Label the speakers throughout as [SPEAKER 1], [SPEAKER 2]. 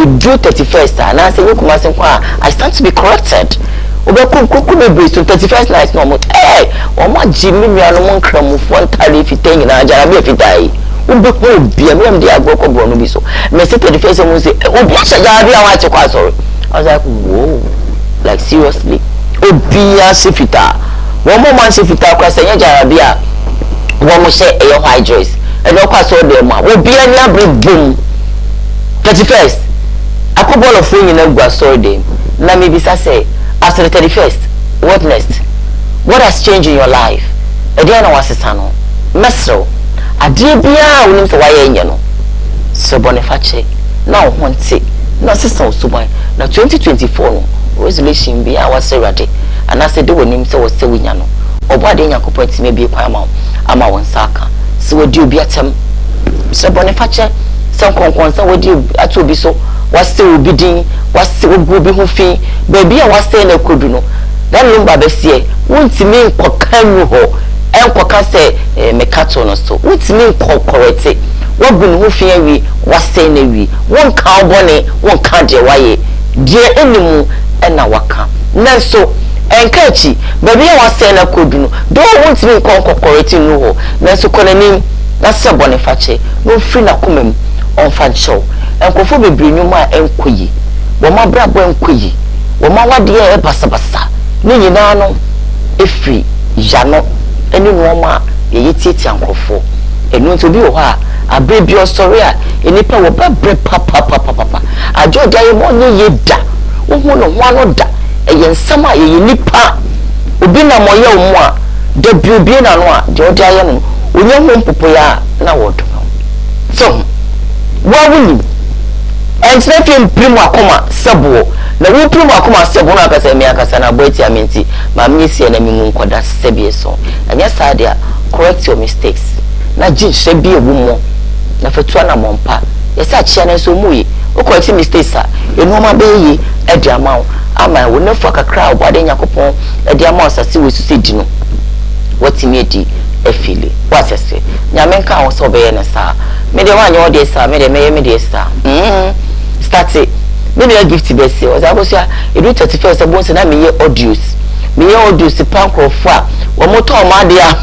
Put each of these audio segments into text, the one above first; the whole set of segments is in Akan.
[SPEAKER 1] do 31st and I say you come say I stand to be corrected. Obeku be so 31st night no mo o ma jimi mi anu mo nkram fo ntare fitan nyina ajara be fitai obeku bia me dey agbo bro no bi so me say 31st mo say obi ajara bia wa che kwa sorry I was like whoa like seriously obi asifita one more man sifita kwa say ajara bia wo mo say e white dress e no kwa so dem a obi ani abre boom 31st akobolo fo nyina gwa sorry dem na me bi say after the 31st, what next? What has changed in your life? Ediana was a son. Mesro, a dear bia, we need to wire no. So Boniface, now one say, no sister so by now 2024 resolution be our serati, and I said, do him so was so winyano. Or what in your corporate may be a paramount, ama one saka. So would you be at him? So Boniface, some conquest, would you at to be so? Was still bidding, was still good be hoofing, baby, I was saying a could no. That lumba besie, won't mean cocaine ho, and coca say, mecaton or so. Won't mean correct. What been hoofing we was saying a we, one cow bonnet, one can't away, dear animal, and a waka. None so, and catchy, baby, I was saying a could no. Don't want me correct no, Nanso Colonel, that's a Boniface, no free na come on fan show. Enkofo bebre nyuma enkoyi wo ma brabo enkoyi wo ma wade e basabasa ne nyina no efri jano eni no ma ye tietia nkofo enu nto bi wo ha abrebi osori a enipa wo bebre papa ajoja ye mo nye ye da wo hu no ho ano da eye nsam a ye nipa obi na mo ye wo a da bi na no a de odi aye no onye ho mpopo ya na wo do so wa wuni and snafim primo akoma sebo na wo primo akoma sebo na akasa mi akasa na boiti amenti ma misi na mi nkoda sebie so anya sadia correct your mistakes na jin shebi ewu mo na fetua na mompa yesa chia na so muyi o correct mistakes a enu ma be yi e dia ma ama wo na fo kakra obade nyakopon e dia ma osase we su di no watimi edi efile wasese nyame nka wo so be ye na sa me de wanye o de sa me de me de sa start it maybe a gift be say o za go say e do 31st abo say na me ye audios panko fa wo moto o ma de a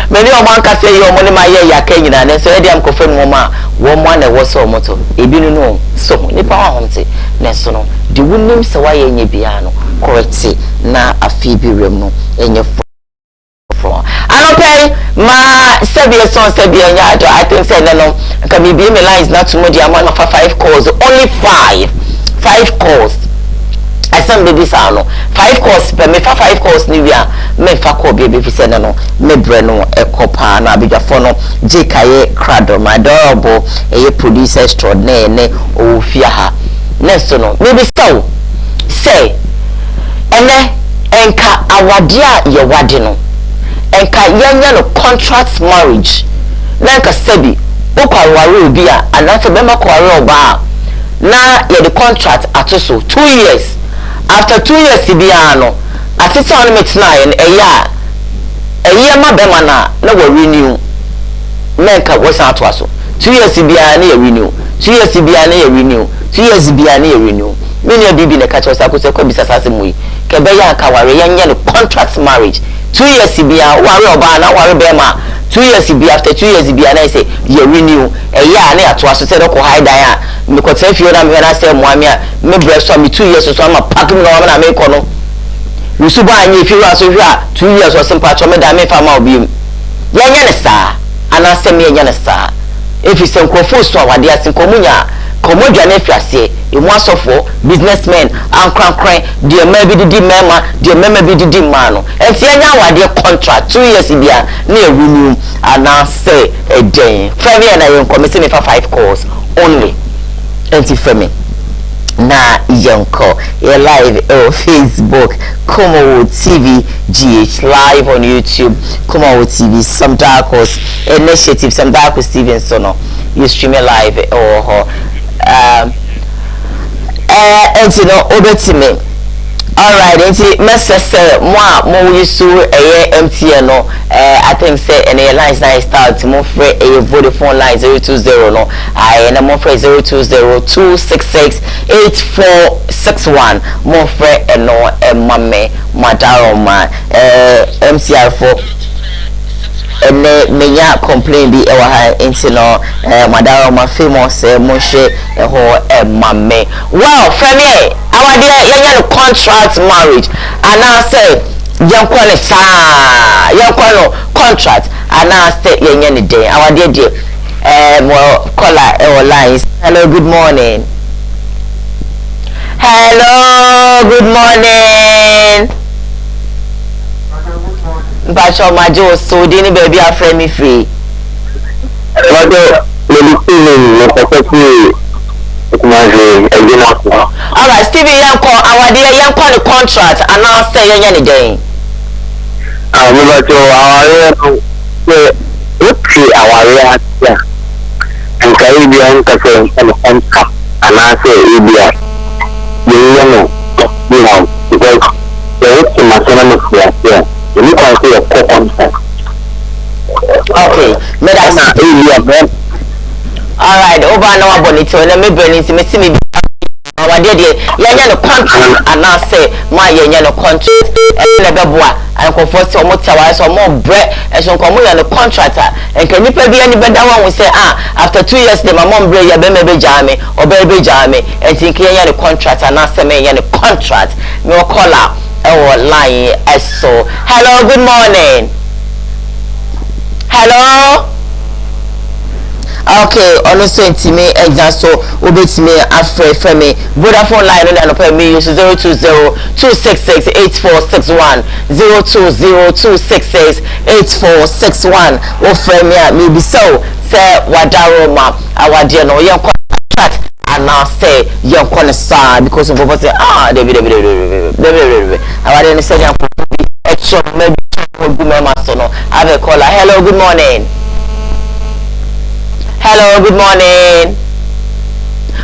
[SPEAKER 1] me ni o man ka say yo mo ni ma ye ya ka nyina na so e de am ko fa mu ma wo mo na wo so moto e bi no so ni pa wa homte na so no de wunim se wa ye nya bia no correct na afi bi rem no enye okay, ma Sebia son Sebia Nyado. I think say no. Can be me lines not too much. I'm on 5 calls. Only 5 calls. I send baby sano 5 calls. But me 5 calls nivia. Me fa call baby fi say no. Me breno e kopa na abija fono. JKye Crado my adorable a producer extraordinaire ne o fia ha. Next no. Maybe so. Say. Ene enka awadia ye wadi no. Enka yenya no contract marriage na nka sebi okwaware obi a anase bema kware oba na ye the contract atoso 2 years after 2 years bia no asese on metina eya ma bema na wa renew na nka wosan atoaso 2 years bia na ye renew 2 years bia na ye renew 2 years bia na ye renew many of bibi na kacho sakose ko bisasase muyi ke be ya nka ware yenya no contract marriage 2 years bia ware oba na ware bema 2 years bia after 2 years bia na say you renew eya na ato aso say ko hide dan a me ko tafio na me na say moami a me breast so me 2 years so am pack me na me ko no yusu ba anya fi wa so hwa 2 years so simple cho me da me fa ma obi ya nya ne sa ana say me nya ne sa if you say ko fo so awade asin ko munya ko modwa na fiase emu asofo businessmen ankran de ma bi didi mema de mema bi didi ma no enti anya awade contract 2 years bia na renew ana say eden femi na yen ko me say me fa 5 calls only enti femi na yenko ye live on Facebook Koowaa TV GH live on YouTube Koowaa TV some dark horse initiative some dark horse TV so no you stream it live or and you know obetime Alright, nti mesese mo yisu MTN no I think say any lines na start mo free Vodafone line 020 no na mo free 020-266-8461 mo free no mame madaroma MCR for menya complain bi ewa ha nti no madaroma famous mo hwe ho mame wow frame awade yenya no contract marriage and I say yankwa ne saa yankwa no contract and I say yenya ne den awade de mo caller lines. Hello, good morning. Hello, good morning. Bacho majo so dini baby a friend me free. Alright, Stevie Yanko, our dear Yanko the contract and now say any day.
[SPEAKER 2] Our and Caribbean person and contract and I say India. You know, because there is my son here. You can see a contract.
[SPEAKER 1] Okay, me that's
[SPEAKER 2] India.
[SPEAKER 1] Alright, over now bonito, let me bring it, me our dear yanya no contract and now say my yanya no contract and comfort so much so more bread and so come no contractor and can you be any better one we say after 2 years the my mom bread ya be me jame or be jame and think yanya no contract and now say me yanya no contract me call out line so hello, good morning. Hello. Okay, honestly, me exam so obey me after for me. Vodafone line and pay me use 020-266-8461 020-266-8461. Or friend me be so say wadaro ma our dear no young contract and now say young corner because of what say David I didn't say young extra maybe have a caller. Hello, good morning. Hello, good morning.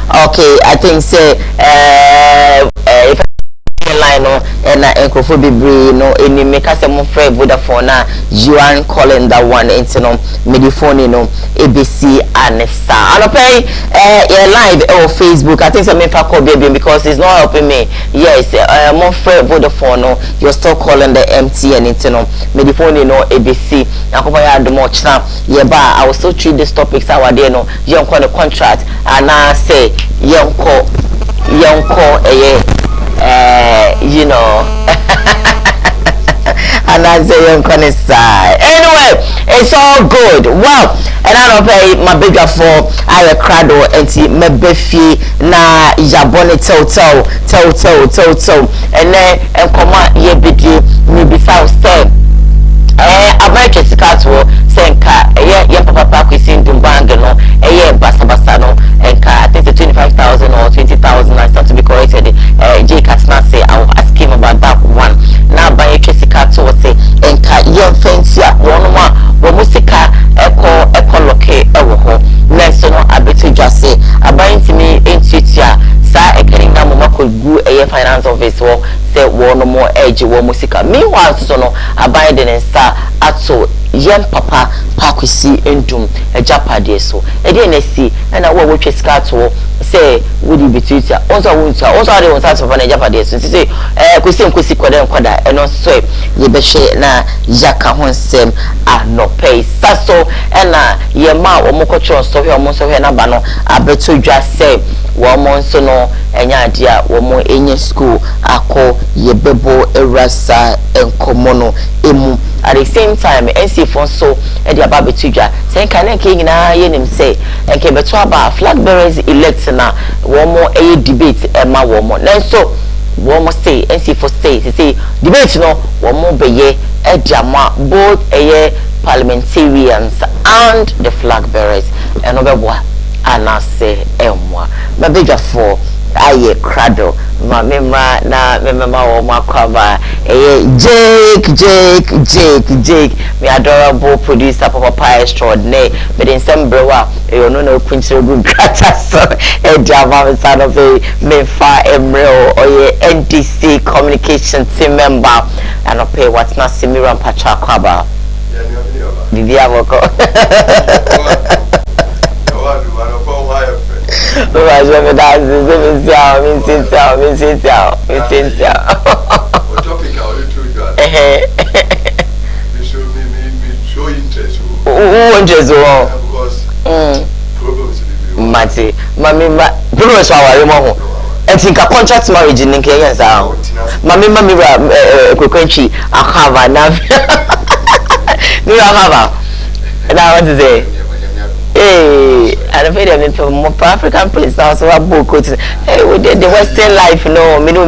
[SPEAKER 1] Okay, I think say if line no and encrofo bebre no any make us mo free Vodafone na you are calling that one into no mediphone no ABC and star and pay live on Facebook. I think some me call baby because it's not helping me. Yes, mo free Vodafone no you're still calling the MTN into no mediphone no ABC na ko ya do much now yeah ba I will still treat this topics our there no yon call the contract and I say yon call you know and I say young side. Anyway, it's all good. Well, and I don't pay my bigger for I crado and see my beefy na jabone toto and then and come on ye bidi me be south say America sikato senka ye papa kwisi ndumbanga no basa no enka I think the 25,000 or 20,000 I start to be corrected J Katna say I will ask him about that one now by sikato say enka ye fensia one musika echo loke ewo next no abeto just say abayin timi entutia sa ekeni na mo makogu finance office wo say one more edge wo musika meanwhile so no abayin den sa ato yem papa pakwisi endum ejapade so e dey na si na wo wo twesika to say wodi bitutia onso wontua onso dey wonsa so fa na ejapade so say kwesi kwada eno so ye be hwe na yaka honsem anope saso na ye ma wo mokotro so hwe omo so hwe na ba no abeto dwa say wo mo nso no enya ade a wo mo enye school akọ ye bebo erasa enkomo no emu at the same time NC for so e dia ba betudwa say kan na ke nyina ye nim say enke beto aba flag bearers elect na wo mo e debate e ma wo mo na so wo mo say NC for say debate no wo mo beye e dia ma both parliamentarians and the flag bearers and obeboa anase emwa mabedwa for aye crado ma memra na memma wo makwaba Jake, my adorable producer, Papa extraordinaire, but in some brewer, you know, Quincy good gratis, a Java son of a Mefa Emryo or NDC communication team member, and I'll pay what's not Simiran Pachakwaba. Vivian Woko. Mate, Mammy, Bruce, our remote. And think a contract marriage in Kenya's out. Mammy, Kukenchi, I have a nav. Do you have a? And I want to say, hey, I'm afraid of it from African place now, so I book it. Hey, we did the Western life, no, Mino.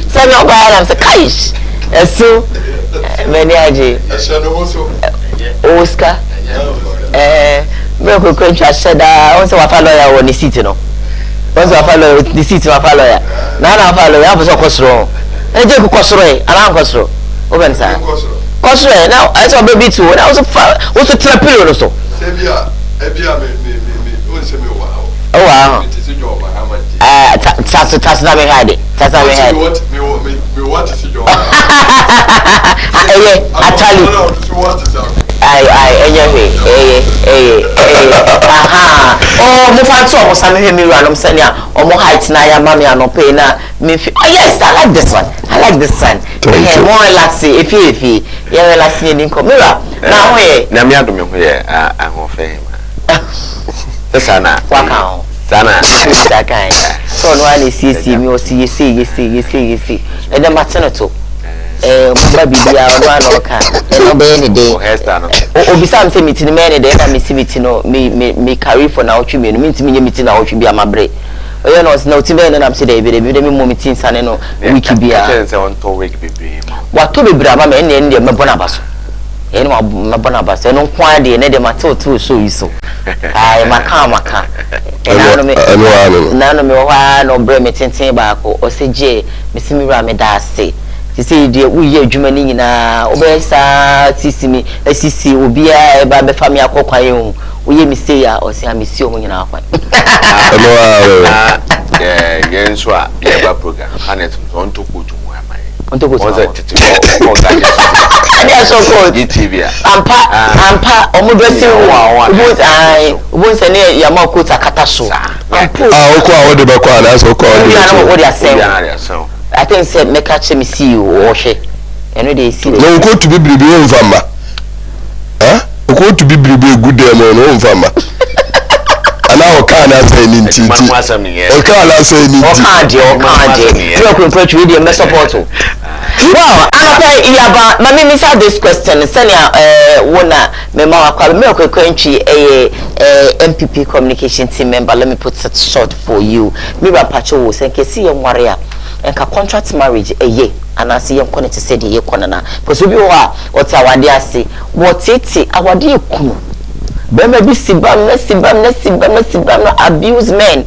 [SPEAKER 1] Send your bad, I'm the Kaish. So, many idea. Oscar. Milk Crunch, I said, also a follower on the city, no. Also a follower, the city of a follower. Now I follow, I was a costro. And Jacob Costro, and I'm costro. Open, sir. Costro, now I saw baby too, and I was a trapper or so. Oh, wow. That's not had it. That's not had it. I tell you. Oh, move on so much. I'm random senior or more heights now. Mammy, I no pay now. Yes, I like this one. I like this one. More relaxing. If you're relaxing in Comira. Now, hey, Namia, I'm off fame. Sana, wow. Sana, that kind. So, one is see me or see. And the maternity. Baby, one or can any day. Oh, besides, meeting many days, I miss meeting me carry for now. You mean to me meeting now should be a mabre. You know, it's no Timan and I'm today, but every day, meeting Saneno, we can be on 2 weeks. What to be Brahma and the Mabonabas? And my Bonabas, and no quantity and the matter too, so you so. I am a car. None of me no bremetin back or say J, Miss Mirame Darcy. You see, dear, we are Germany na Obesa, Sissimi, a Sissi will be a baby family. We may say, or say, I miss you in our way. Yes, what? Yeah, program. And it's on to go to where my on to go to so called TV. Ampa, almost once a near Yamako Takatasu. What they are saying. I think said make catch me see you or she. And they see. No go to be blue farmer. Huh? Go to be blue good day no farmer. And now can I say anything? O can I say anything? You can approach with your support. Well, I my name is this question. Senior Wona Mema Kwal Milk Crunchy MPP communication team member. Let me put that short for you. Mira Pacho was and can see your warrior. And contract marriage a year and I see your corner to say the year corner because we are what our dear say what it our dear kuno maybe sibam abuse men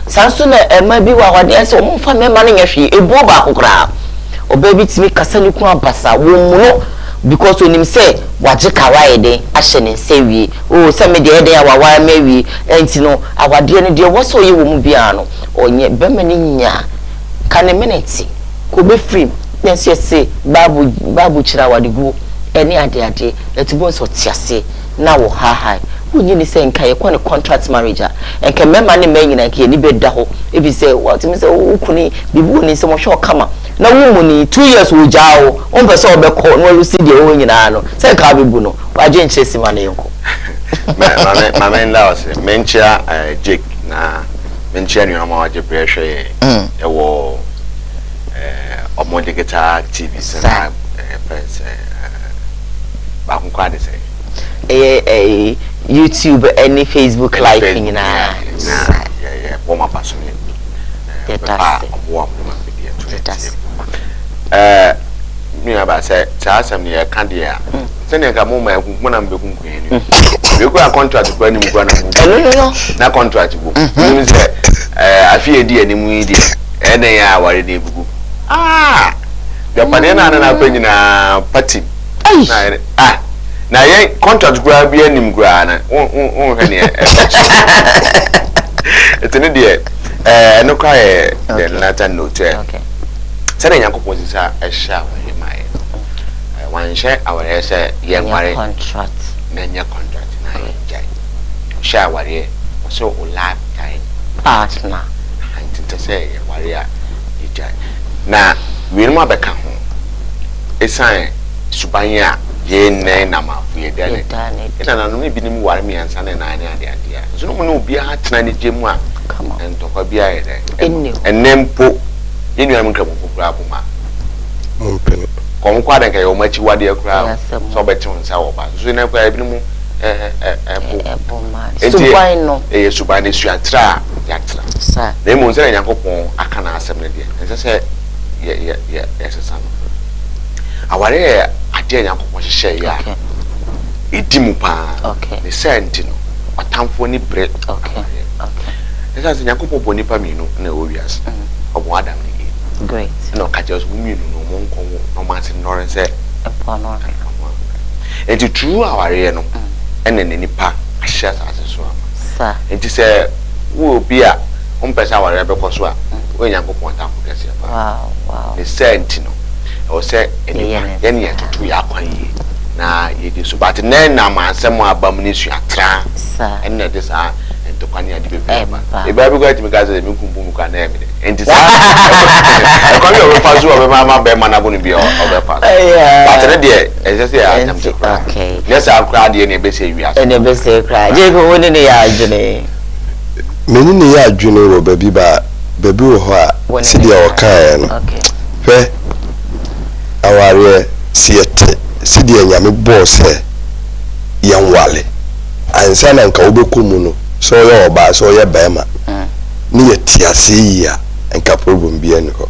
[SPEAKER 1] sansuna maybe our dear so family money a boba okra or baby to me kasani kwa basa wo because when him say wajeka waide ashen say we oh say me dey our wa maybe and you know our dear what so you wo bia no onye bemani nya can a minute could be free. Then she say, Babu Chira Wadigu, any idea, let you both what say now high. Who you say, can you call a contract marriage? And can money making like any bed daho if you say, what you say, who could be winning so much or come up. No woman, 2 years will jow, on the soul back home, no see the own in Ano, say Kabi Buno, why didn't chase my name? My man loves Mencha, Jake, na. Mention your more pressure a war or more guitar TV back quite say a YouTube any Facebook live in warm person me about say some near Candia. Send a moment when I'm looking you go a contract to burn him. No contract. I fear dear any media, and they are what it is.
[SPEAKER 3] the panena na penny na party. Na ye contract grab be any grana. It's an idiot. No cry the latter note. Okay. Sending Yakupon is a shower in my one share our essay, young contract. Nanya contract. Shower here, so lifetime partner. And to say, warrior, now we know back home. It's a Subanya, ye name, Nama, we done it. And I don't maybe him warm me and son and I idea. So no be a hard tiny Jim one. Come on, and talk a beer and then put in your uncle Grabuma. Come quite like a much what dear crowd, so better on sour, so never every Subino, a subine is your tra, Yatra. They must say, Yakopon, I can assembly. As I said, yes, son. Our air, I dare Yakopon share ya. Itimupa, okay, the sentinel, a tamphony bread, okay. This has Yakopo Bonipamino, no obvious, of what I'm great. No catchers, women, no monk, no Martin Norris said, and to true our air. And then any pack a share as a swam. Sir, it is a will be a person our rebel coswa when you go point out. Wow, the sentinel or say any to 2 years. Now it is but then now man somewhere abomination attra, and that is and to Pania de Beba. If I go to because the Mukum can name it. And this I come over Pazu of Mamma Berman going to be over past. But a dear, as I say, I am to cry. Okay, yes, I'll cry the any behavior. Any behavior cry. You go in the yard, many yard, Juno, baby, but baby, who city or kind. Okay, fair. Our see it, city and Yami boss, young Wally. And San and Kaubukumuno. So your ba so your bema near Tiasia and Caprovum Bienco.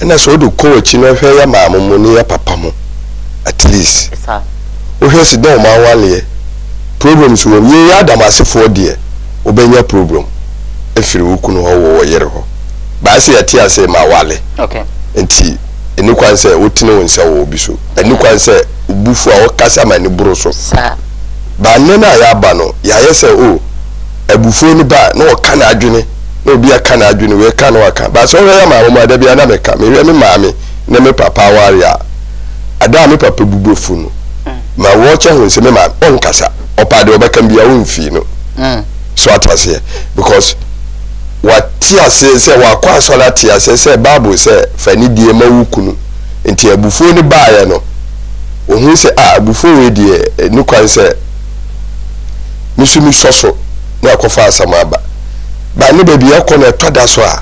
[SPEAKER 3] And I saw the coach in a fair mamma near Papamo. At least, who has no my problems will ye Adamasi for dear, obey your problem. If you couldn't hold yero. But I say a Tiasa my wally. Okay. And tea, and no one say, Utino and so be so. And no one say, Buffo or Casama and Broso. Sir. But Nana Yabano, Yaya oh. A buffon ba no can adwene no be a can adwene we can waka but so we ma wo da bia na me ka me me maame na me papa waria ada me papa bubofu no ma wo che ho se me ma on kasa opa de obeka bia wo mfi no so atase because what tia say wa kwa so la tia say bible say fani die ma wukunu enti abufo ni ba ya no ohun se abufo we die ni kwan say misumi soso na kofa asamaba ba ne baby yakona toda so a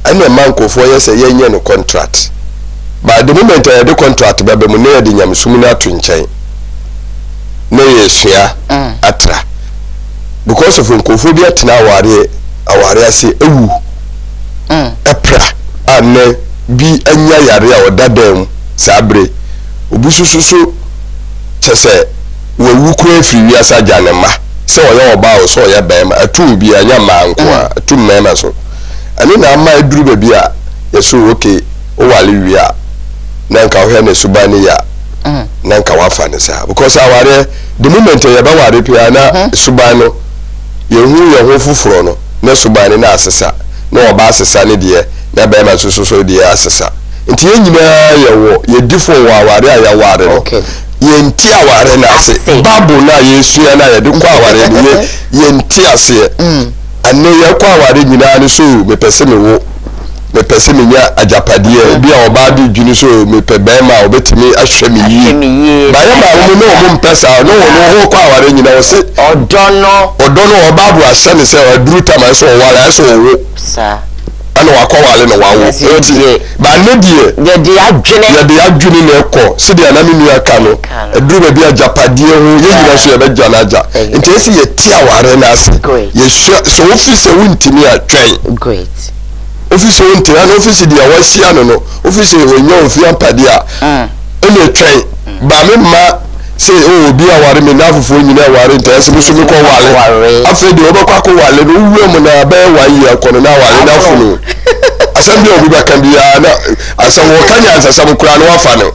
[SPEAKER 3] ana mankofo yese yenye no contract ba the moment the contract ba be mu ne de nyamsum na to nchen na yesua atra because of nkofo bi atena aware ase ewu epra ane bi anya yare a odadam sabre obusususu chese wewu ko afiri wiasa janema se oya oba o so oya bema atu bi anya manko atu mema so ani na ama eduru ba bi a yeso okay o wale wi a na nka ohia na subani ya na nka wafa ne sa because aware the moment ya ba ware pia na subano yehu fufuro no na subani na asesa na oba asesa ne de na bema so de asesa nti yenyina ye difo wa ware a ya ware no okay yenti aware na ase babu na yesu ya na yede kwa aware ni yenti ase ane ye kwa aware nyina ne so mepese me wo mepese me nya ajapade bi a oba bi dwunu so mepe bema obetimi ahwe me yi ba ye ma wo no mo mpesa no ho kwa aware nyina wo se odono oba bu ase ne se aduru tama so wale so wo sa ana wakọwale no wawo ba ne die ye de adwene na ekọ se de anami nu aka no eduru ba bi ajapadie ho ye nyina so ye be janaja nti esi ye ti aware na ase ye so office wuntimi atwen great office wuntimi na office de awasi ano no office wonyo ofia pade a ene twen ba me ma say oh bi aware me na afofo nyina aware nta ese musu mi ko wale afa de obakwa ko wale no wuwe mu na ba wa yi akono na wale na funu
[SPEAKER 4] asɛm bi obi bɛka bi na asɛm wɔ kanya asɛm kura no wafa no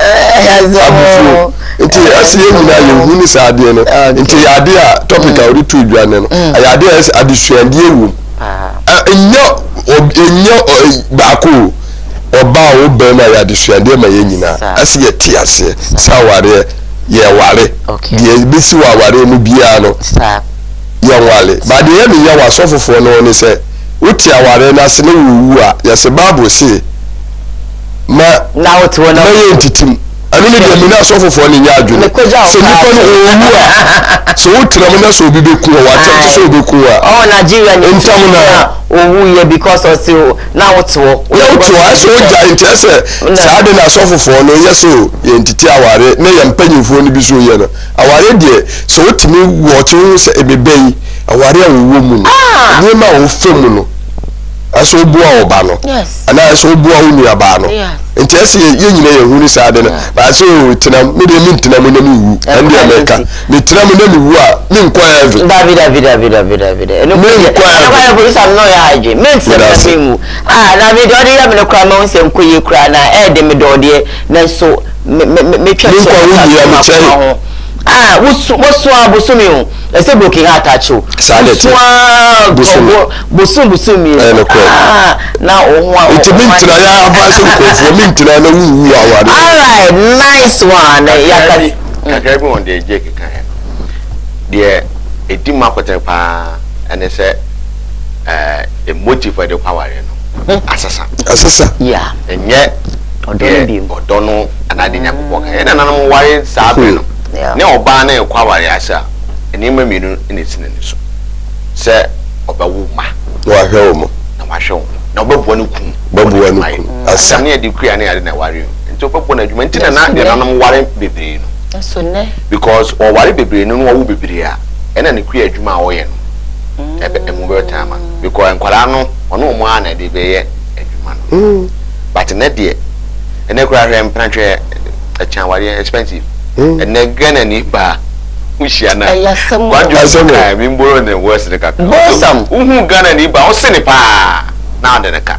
[SPEAKER 4] abufuo nti asi nyina yɛ hu ni saade no nti yade a topic a ori tu dwane no ayade a adesuande ewu enyo baako oba wo be na yade suande ma yɛ nyina asi yɛ ti ase saware yɛ ware die bisi wa ware no bia no yɛ wale ba de yɛ me yɛ wasofofo no ne sɛ uti aware na se ne wuwu a yɛ se bible se ma
[SPEAKER 1] na wote wona
[SPEAKER 4] ma yɛ ntitim ani ne de me na asofofo ne nya adwene se nipa no owu a so wotra mo na so obi beku wa tete so obi ku a
[SPEAKER 1] Nigeria ni
[SPEAKER 4] ntam na
[SPEAKER 1] owu ye because of so na wote wo
[SPEAKER 4] so giant ese saade na asofofo no yɛ so yɛ ntiti aware ne yɛ mpanyimfo no bi so yɛ no aware de so wotimi wo to se ebebai aware a wo mu no ne ma wo fam no aso bua oba no ana aso bua unu aba no nti ese ye nyina ye hunu saade no ba so tinam me de min tinam na mi wu ande ameka me tinam na mi wu a me nkwa heaven
[SPEAKER 1] David eno me nkwa police am no ya aje me tinam na mi wu na me de ode ya me no kra ma won se nkoye kra na e de me de ode na so me twa
[SPEAKER 4] so
[SPEAKER 1] wosu abosumi o ese broken heart acho bosu mi na ohwa
[SPEAKER 4] it mintra ya abaso kofo mintra na wu aware
[SPEAKER 1] all right nice one
[SPEAKER 3] kakra bi on dey je keka de edi makote pa ene se emoji for the power no asasa
[SPEAKER 1] yeah
[SPEAKER 3] enye odono anade nyakopɔ ka ena nanom ware saabe no ne oba na ekwaware asa eni mamiru ene sinene so se obawu ma
[SPEAKER 4] wa hwe mo
[SPEAKER 3] na wa hwe na obabu anu kun asa ne edi kria ne ade na ware nti obabu na adwuma nti na de nanom ware bebre no
[SPEAKER 1] so ne
[SPEAKER 3] because o ware bebre no wo bebre a ena ne kria adwuma a woye no emu be tama because enkwara no ono mo ana de be ye adwuma no but ne de ene kura hwe mpantwe achan ware expensive ene gana ni ba ushia na wadwo mi mboro ne worse de kaka uhu gana ni ba o se ne pa na de ne ka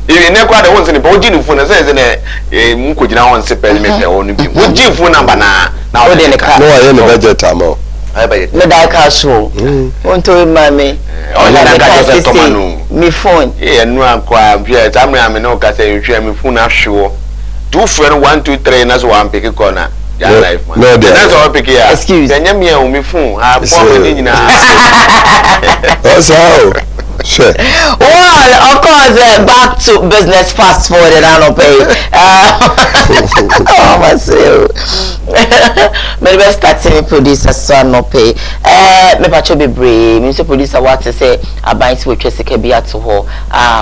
[SPEAKER 3] ene kwa de won se ne pa o ji ni fu na se ne mu gina won se pe me pe o no bi o ji fu number na o de ne ka
[SPEAKER 4] no aye ne budget amo
[SPEAKER 3] aye budget
[SPEAKER 1] me da ka so won to ma me
[SPEAKER 3] o na ka se to manu
[SPEAKER 1] mi phone
[SPEAKER 3] enu akwa bia tamre ame no ka se hwe mi phone ahwe 2 friend 1 2 3 na so one pick corner ya life man
[SPEAKER 4] no
[SPEAKER 3] that's all pick here
[SPEAKER 1] excuse
[SPEAKER 3] nya me o mi phone ha po me nyina
[SPEAKER 4] also sure
[SPEAKER 1] well of course back to business fast forward and I don't pay oh myself me best starting producer so no pay me pacho be brave me say producer what to say about we twese ke bia to ho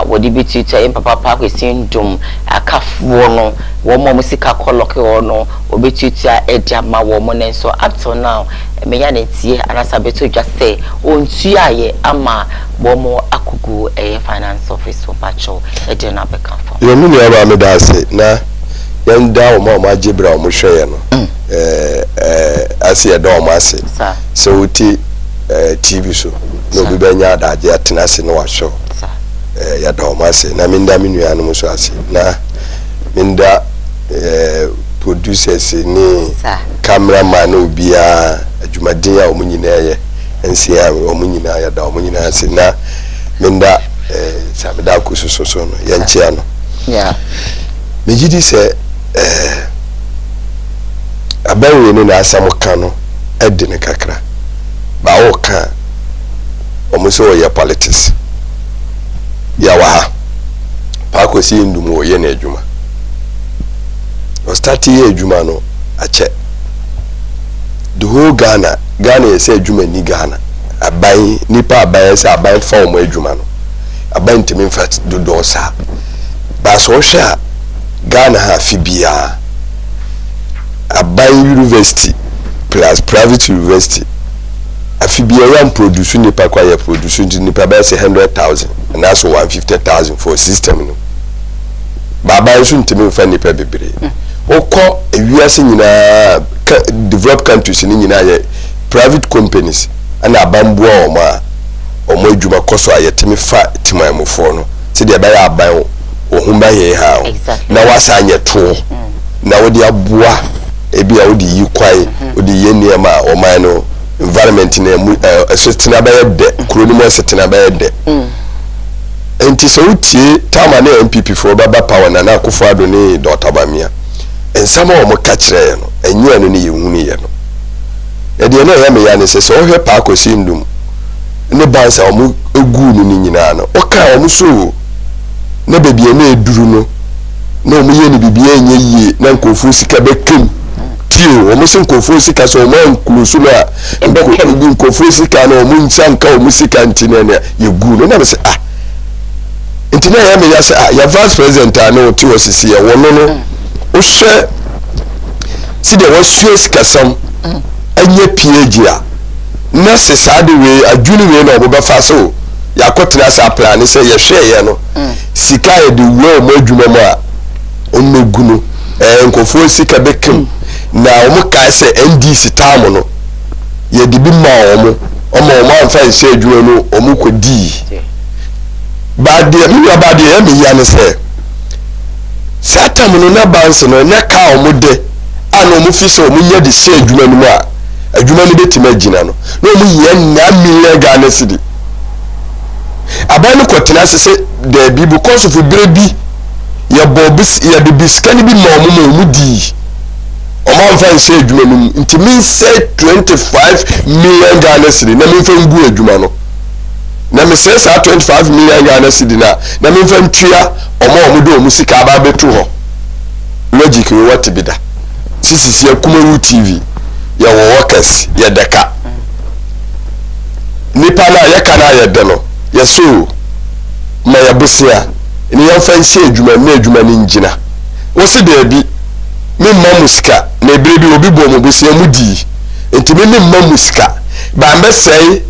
[SPEAKER 1] wo di bitu to em papa kwesi ndum akafuo no wo mo musika koloke ho no obetu a edia ma wo mo nenso up till now me ya na tie anasa beto just say ontu aye ama bo mo akugu finance office for pacho edia na be kan for
[SPEAKER 4] yo mi aba me da se na yanda o ma agibra o mo hweye no ase da o ma ase so uti TV so no bi benya adaje atena se no wa show ya da o ma ase na minda minua no so ase na minda producers ni cameraman no bia adwumaden a omunyina ye ensia omunyina ya da omunyina ase na minda sabeda kususo so no ya nchia no
[SPEAKER 1] yeah
[SPEAKER 4] mejidi se abawe ni na asam ka no edi ne kakra ba wo ka omuso ya politics ya wa pa ko si ndumo ye na adwuma o start ye adwuma no ache the whole Ghana is adwuma ni Ghana aban nipa aban se aban fa omo adwuma no aban timi fat do do sa ba so hwe Ghana ha fibia aban university plus private university afibia yan produce nipa kwa ya produce nipa ba say 100,000 and that's 150,000 for system no baba nso ntimi fa nipa bebre okọ ewiase nyina developed countries ni nyina ye private companies ana abamboa omo adwuma koso ayetimi fa timayemofo no se de ba ya aban ohumba ye ha na wasa anye to na wodi aboa ebi a wodi yi kwai wodi ye niam a o man no environment na setena ba yede kuro ni mo setena ba yede enti so utie tama na MPP for baba power na na akufo ado ni Dr. Bamia ensama o mo ka kire no enyu anu ni yehunu ye no e de na ya me ya ne se so hwe pa akosi ndum ne bansa o mo egu nu ni nyina no o ka o mo so na bebie na eduru no na o mo ye ni bibie enye yie na nkofu sika bekem tio o mo se nkofu sika so o mo nkulusu na nkofu sika na o mo nsanka o mo sika ntine na yegu no na me se ntina ya me ya se ya vice president na o ti o sisi ya wono no o hwe si de wo sues kasam anye PhD a na se sade we adwuni we na obo fa so ya kotena sa plan se ye hwe ye no sika ye de wo mo adwuma mo a onogunu nkofo sika bekem na omo ka se NDC tamu no ye de bi ma omo amfa se adwuma no omo kodi bade mi ya bade ya me ya ne se satam no na banse no na ka omo de ana omo fi so omo nya de se adwuma no mu a adwuma no betima gina no na omo ye na million Ghana cedi abanu kwotena se de bi because of brebi ya bobis ya de biskani bi ma omo di omo amfa se adwuma no nti min say 25 million Ghana cedi na min fa ngu adwuma no na me say 25 million Ghana cedi na min fa ntwia omo do omo sika ba betu ho logic we what be da sisi akumaru TV ya wo workers ya deka nipa na ya kana ya de no ya so ma ya busia ni ya fa nsi adwuma na adwuma ni ngina wo se de bi me ma musika na ebire bi obi bo mo busia mu di enti me ma musika ba mesai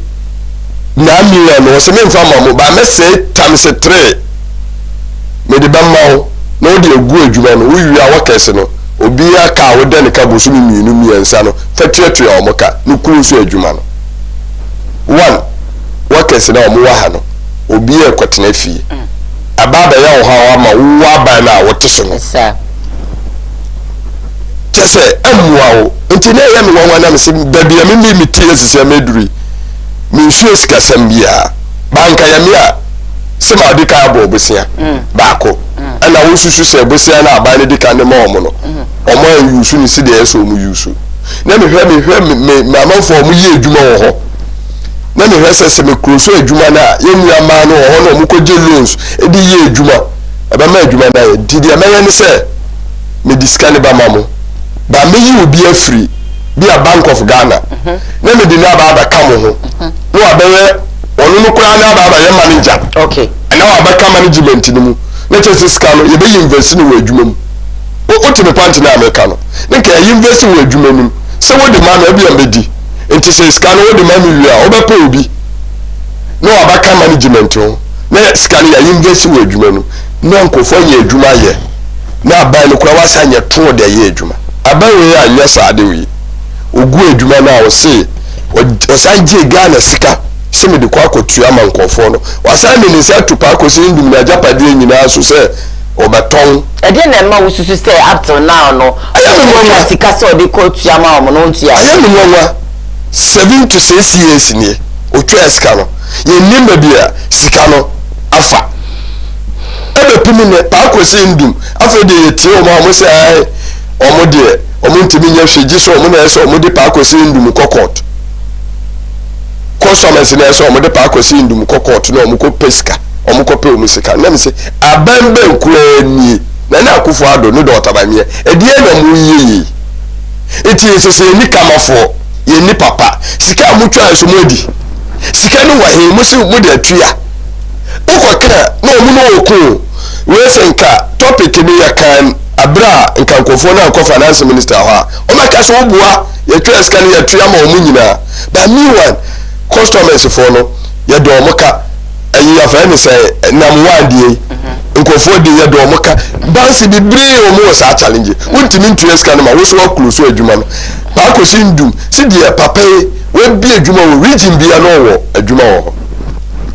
[SPEAKER 4] na million wo se me mfa ma mo ba mesai times 3 me de ba ma wo na wo de egu adwuma no wo wi a workers no obi aka wo de ne ka bosu mienu miensa no fatuatu ya omoka no kuru so adwuma no one workers na omo wa ha no obi e kwetena fie ababa ya wo ha wa ma wo aba na wo teso no tese amwa wo nti na ya me won na me se baby ya me mi tie sese meduri mi hwe sika sambia banka ya me a se ma de ka abo bosia baako ana wo susu se bosia na aba ne de ka ne ma omo no omo yusu ni side eso mu yusu na me hwe me amanfo omo ye adwuma wo ho na me hwe se me kroso adwuma na ye nua ma no ho no omo ko je loans e di ye adwuma aba ma adwuma na ye di dia me se me diskane ba mamo ba me yi obi afri bi a Bank of Ghana na me di na ba ka mo ho no abaye onu no kura na ba ye manager
[SPEAKER 1] okay
[SPEAKER 4] na wa ba ka management ni mu na chese skalo ye be invest ni wo adwuma mu o ti me point na America no nke invest wo adwuma nim se wo de ma na bia mbedi enti se skalo wo de ma mi a wo be pa obi no wa ba ka management o na skalo ya invest wo adwuma nim na nkofo ye adwuma ye na aban no kura wasa nya to de ye adwuma aban we anya saade wi ogu adwuma na wo se o sanje Ghana sika se me de kwa kotua ma nkofo no wasa me ni se atupa akosi ndum na japade nyina so se obaton
[SPEAKER 1] e de na ma wo susu stay up till now no ayi sika se o de kotua ma o no ntia
[SPEAKER 4] ayi me nwa 7 to 6 years ni otwa sika no ye nimba bia sika no afa ebe pimi ne pa akosi ndum afa de yetie o ma mo se ai omo de omo ntimi nya hweji so omo na so omo de pa akosi ndum kokot customers na so omo de pa akosi ndum kokot na omo ko pesika omo ko pe omo sika na me se abambe nkura ni na akufo ado no Dr. Bamia edie na mu yiyi eti sese ni kamafo ye ni papa sika mu twa so modi sika no wa he mu se mu de atua ukokra na omo no oku we senka topic ni ya kan abra nkankofo na nko finance minister ha o maka so obua ye twa sika ni ya tua ma omo nyina ba me one customers for no ye do omoka ayi afa ni say nam wadie nkofo de ye do omoka bansi bibre omo sa challenge wontimi ntua sika no ma wo so close adwuma no ba ko sindum si de papa we bi adwuma wo region bia no wo adwuma wo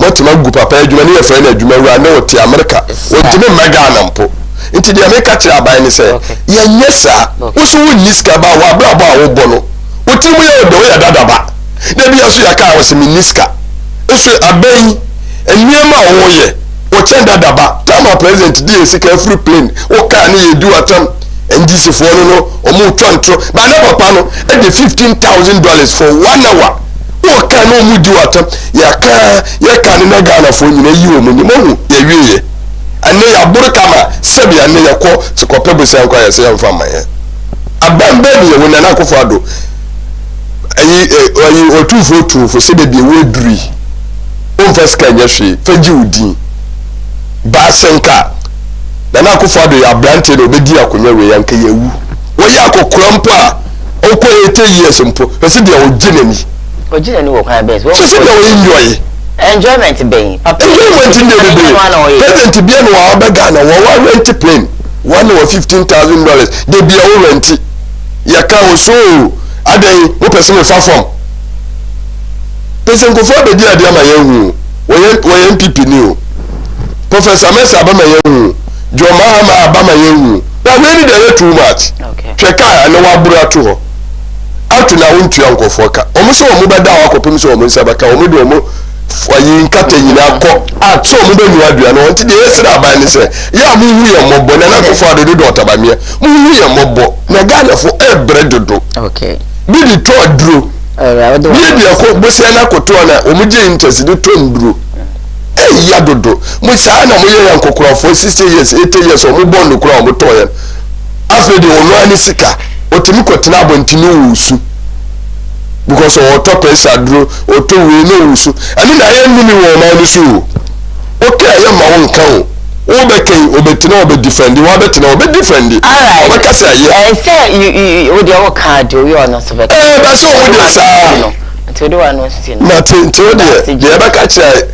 [SPEAKER 4] mo what ma gu papa adwuma ne yefra na adwuma wura na wote America wontime mega na mpo nti de America kire aban ne se ye nyesa wo so wo niska ba wa bra ba wo bono wotimu ye odo ya dadaba na bia so ya ka wo se niska eso aban eniema wo ye wo chen dadaba tama president dey sika free plane wo ka ne ye du atam ndc for no omo twantro ba na papa no e de $15,000 for 1 hour wo ka no mu di atam ya ka ne na Ghana for nyina yi o mu ni mo ye wiye ane ya buru kama sebi ane ya ko sikope busa nkwa ya se ya mfa maye abambe ni ye wona na akofo ado ayi otufo se de bi we duri on faska nya hwe faji udi ba senka na akofo ado ya brante no obedi akonya we yanka yewu wo ya akokora mpo a okwo 80 years mpo se de oginani
[SPEAKER 1] wo kwa best wo
[SPEAKER 4] se de wo enjoy
[SPEAKER 1] enjoyment ben papa
[SPEAKER 4] enjoyment in the present be no wa bega na wo rent plane one or $15,000 they be all rent ya ka wo so adan wo person me fa form person ko for be dia dia ma yehu wo MPP ni o Professor Mesa ba ma yehu Jo Mahama ba ma yehu na we ni dey too much
[SPEAKER 1] okay
[SPEAKER 4] cheka na wa buru ato ho atu na wontu yankofo ka omo so omo beda wa kopem so omo nsa baka omo de omo fayi nkata nyina akọ ato omo be nu adua no nti de esira aban ni se ya mu hu ye mobbo na na kofo adodo do otabamia mu hu ye mobbo na Ghana fo ebre dodo
[SPEAKER 1] okay
[SPEAKER 4] bi di to aduro bi di akọ bosia na koto na omo je interest de to nduro ya dodo mu sa na mu ye yankokoro for 60 years 80 years omo bond kura omo to ye afre de onu ani sika otimi kotena abontini wusu because o to pesa duro o to we no wusu ani na ye nimi wo ma ni su okay aye ma won kan o be kan o be tena o be defend wa be tena o be defend
[SPEAKER 1] o
[SPEAKER 4] be kasa ye
[SPEAKER 1] say you dey work hard o you no so be
[SPEAKER 4] ba so o dey sa
[SPEAKER 1] nti do wa no sin
[SPEAKER 4] na nti o dey be ka kire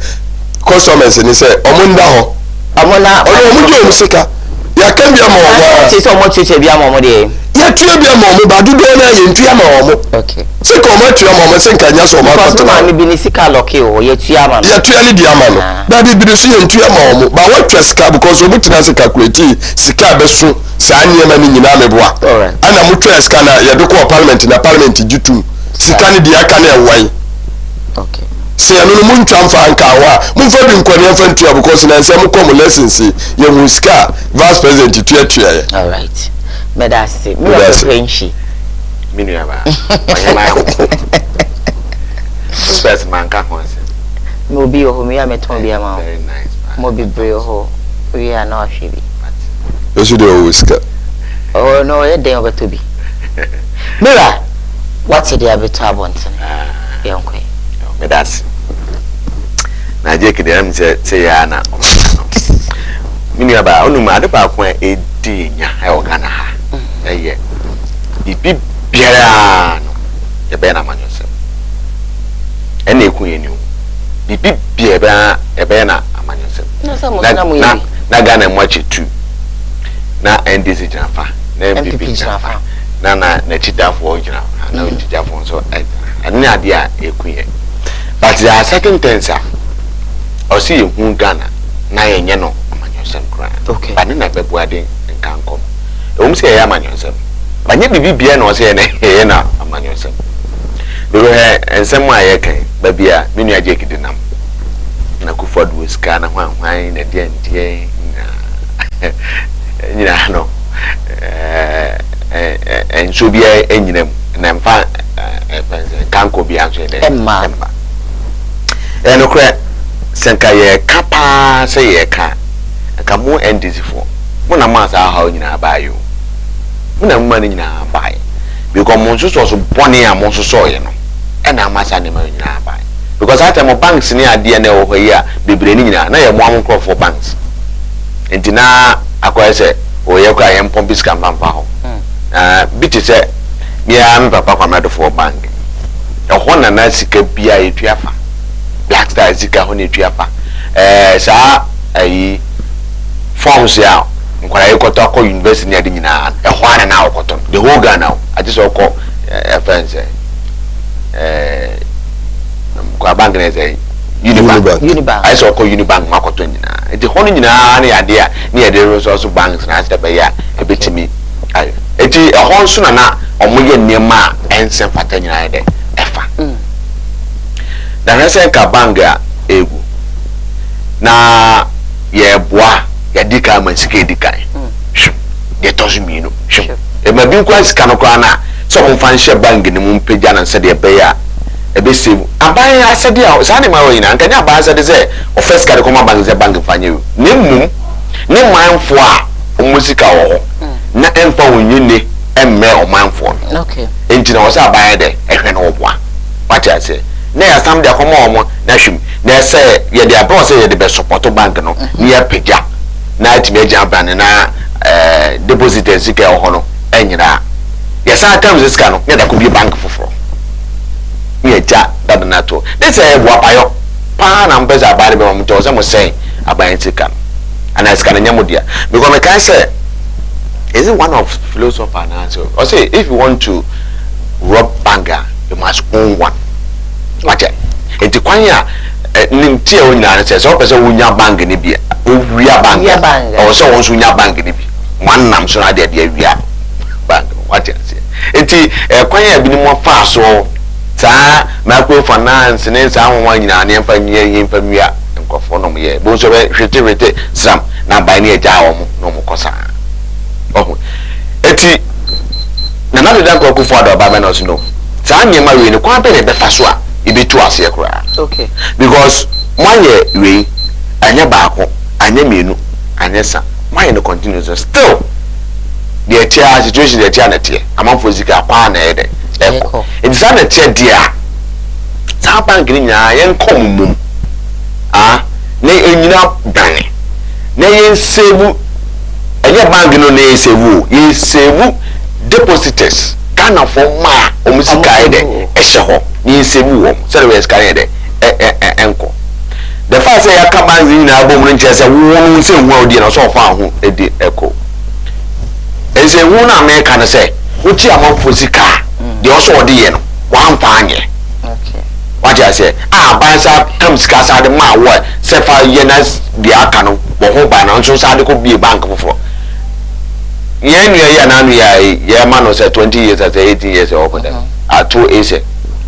[SPEAKER 4] customers ni say omo nda ho
[SPEAKER 1] amona
[SPEAKER 4] o mu je musika ya kan bia ma wo
[SPEAKER 1] ti so mo cheche bia ma mo dey
[SPEAKER 4] ya tuya bia ma mo ba dudo na ye ntua ma wo
[SPEAKER 1] okay
[SPEAKER 4] se ko ma tuya ma mo se nka nya so ma ko to
[SPEAKER 1] ma ni bi ni sika loki o ye tuya ma
[SPEAKER 4] ya tuya ni dia ma no da bi bi so ye ntua ma wo ba wa twa sika because o mutina se calculate sika be so sa niema ni nyina meboa ana mu twa sika na ye de ko parliament na parliament jitu sika ni dia ka na e wan
[SPEAKER 1] okay
[SPEAKER 4] se anu mu ntwa mfa nka wa mu fa bi nkwane mfa ntua because na nsem ko mu lessons ye hu sika vice president tuya ye
[SPEAKER 1] all right medasi mi wa frenchi
[SPEAKER 3] minu aba wanya ma first man ka konse
[SPEAKER 1] mo bi o mi ya meton bi ama
[SPEAKER 3] very nice
[SPEAKER 1] mo bi bre o we are na ahwebi
[SPEAKER 4] you should do whisker
[SPEAKER 1] oh no e dey obeto bi mira what dey abeto abonten yonkwe
[SPEAKER 3] medasi na je kide am se ya na minu aba onu ma de ba ko e di nya e o kana ha eye ibi biara no ye be na amanyosem ene eku ye ni o bibi biara e be na amanyosem na Ghana mwachi 2 na NDC jinafa na MPP jinafa na chitafo jinafa na chitafo so ani ade a eku ye but there are certain things o see hu Ghana na ye nye no amanyosem kra
[SPEAKER 1] okay
[SPEAKER 3] ba ni na bebu ade nkankom o se ye amanyosem banye bibi bia na o se ye na amanyosem do he ensem a ye kan ba bia menu aje kidinam na kuford wiska na hwan na die nyina no enso bia enyinam na mfa kanko bia so de
[SPEAKER 1] emma
[SPEAKER 3] eno kre senka ye kapa se ye ka mo NDC fo mo na ma sa ha nyina ba yo mo na mma nyina ba ye because mo so boni a mo so ye no e na ma sa ne ma nyina ba because at mo banks ni ade na wo yi a bebre ni nyina na ye mo amkro for banks entina akwai se o ye kwa ye mpompi scam pampa ho biti se mi am papa kwa mado for bank e ho na sika bia ye tuafa black star sika ho ne tuafa sa ayi forms ya nkwara ye koto akọ university ni ade nyina e ho na akoto the whole Ghana I just okọ friends kwa bank na say Unibank. I saw call Unibank Marco Nyina. The whole Nyina idea near the resource banks and as the Baya a bit to me. It is a whole sooner now or more near Ma and Saint Patania Efa. The Resen Kabanga Egu. Na ye bois, ya dika mansike dika. Ye tozi mino. E ma bi kwa sika no kwa na so mo fan hye bank ni mo pagya na se de be ya e be save. Aban asede a sa ne ma wo nyina nkanya aban asede se o first card ko ma bank ze bank fanye wo. Ne mum ne manfo a o musika wo na emfa wonyene emme o manfo. Okay. Enti na wo sa aban de ehwe na wo boa. What I say? Na ya sam de akomo omo na hwim na say ye de abro say ye de be support bank no ni ya pagya na atime agya ban na deposit sika ho no enyira yes I come this can no da ko bi bank foforo me agya da na to this e bo apayo pa na mbeza abare be mo to say mo say aban sika and I scan nyamudia because me can say is it one of philosopher na so or say if you want to rob banker you must own one. Wache enti kwanya nimtie onyina na se o pese wonya bank ni bia o wia bank o so won so nya bank ni bi manam so na de wia bank wache se enti kwanya bi ni mo fa so ta microfinance ne sa won nyina ne mfa nwia nkofo no ye bo so be hwete sam na ban ne eja wo mo no mo kosa oh enti na na de dan ko ku fo do ba me no so no sa nyema we ne kwa be ne be fa so a ibe tu ase ekura. Okay. Because one year we anya baako anya menu anya sa why no continues still the tia situation the tia na tie amanfo zika kwa na ede eko it is na tia dia sa bank ni nya yen komum na enyina dan na yen save anya bank no na yen save depositors kana for ma omusika ede ehye ho ni sebu wo sere we skare de enko the fact say ya kabanzi na abom nche se wonu se hu odi na so fa ho edi eko ese hu na me kan se uchi amanfo sika de o so odi ye no wan fa anye okay what you say bansa kam sika sa de ma wo se fa ye na de aka no bo ho ba na so sa de ko bi bank foforo yen ya na nu ya ma no say 20 years as 18 years old them ato ese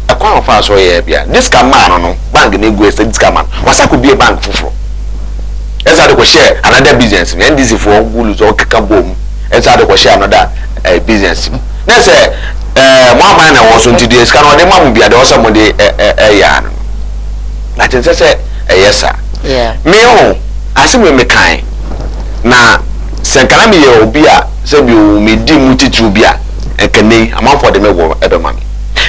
[SPEAKER 3] akwa fa so ye bia this can man no bank na go ese this can man wasa ko bi bank foforo esa de ko share another business me ndisi for gulu so keka bom esa de ko share another business na say mo man na wo so ntidi esa no de mam bia de wo so mo de ya no na tin say yes yeah me ho asimu me kan na senkana me ye obi a se bi o me di mutitu bi a ekene amanfo de me wo ebe mami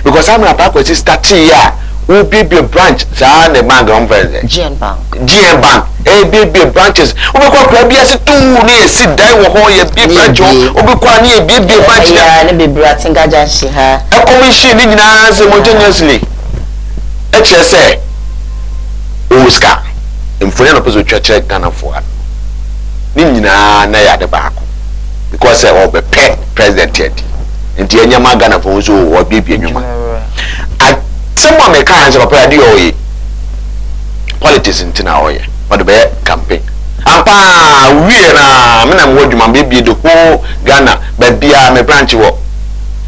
[SPEAKER 3] because I'm not going to start here. We be branch. Sa the bank on GN Bank. Be branches. We go grab yes two near sit down wo ye be branch. We go near be branch.
[SPEAKER 1] Yeah, ne be bratinga janshi ha.
[SPEAKER 3] A commission ni na simultaneously. HSA. Oscar. Mfoni no peso church Ghana for. Ni nyina na ya de baako. Because we be president here. Nti enya magana for so wo bibie nwuma atema me kan se papa de oye politics ntina oye what be campaign ampa wie na me na mo dwuma bibie de ko Ghana ba bia me branch wo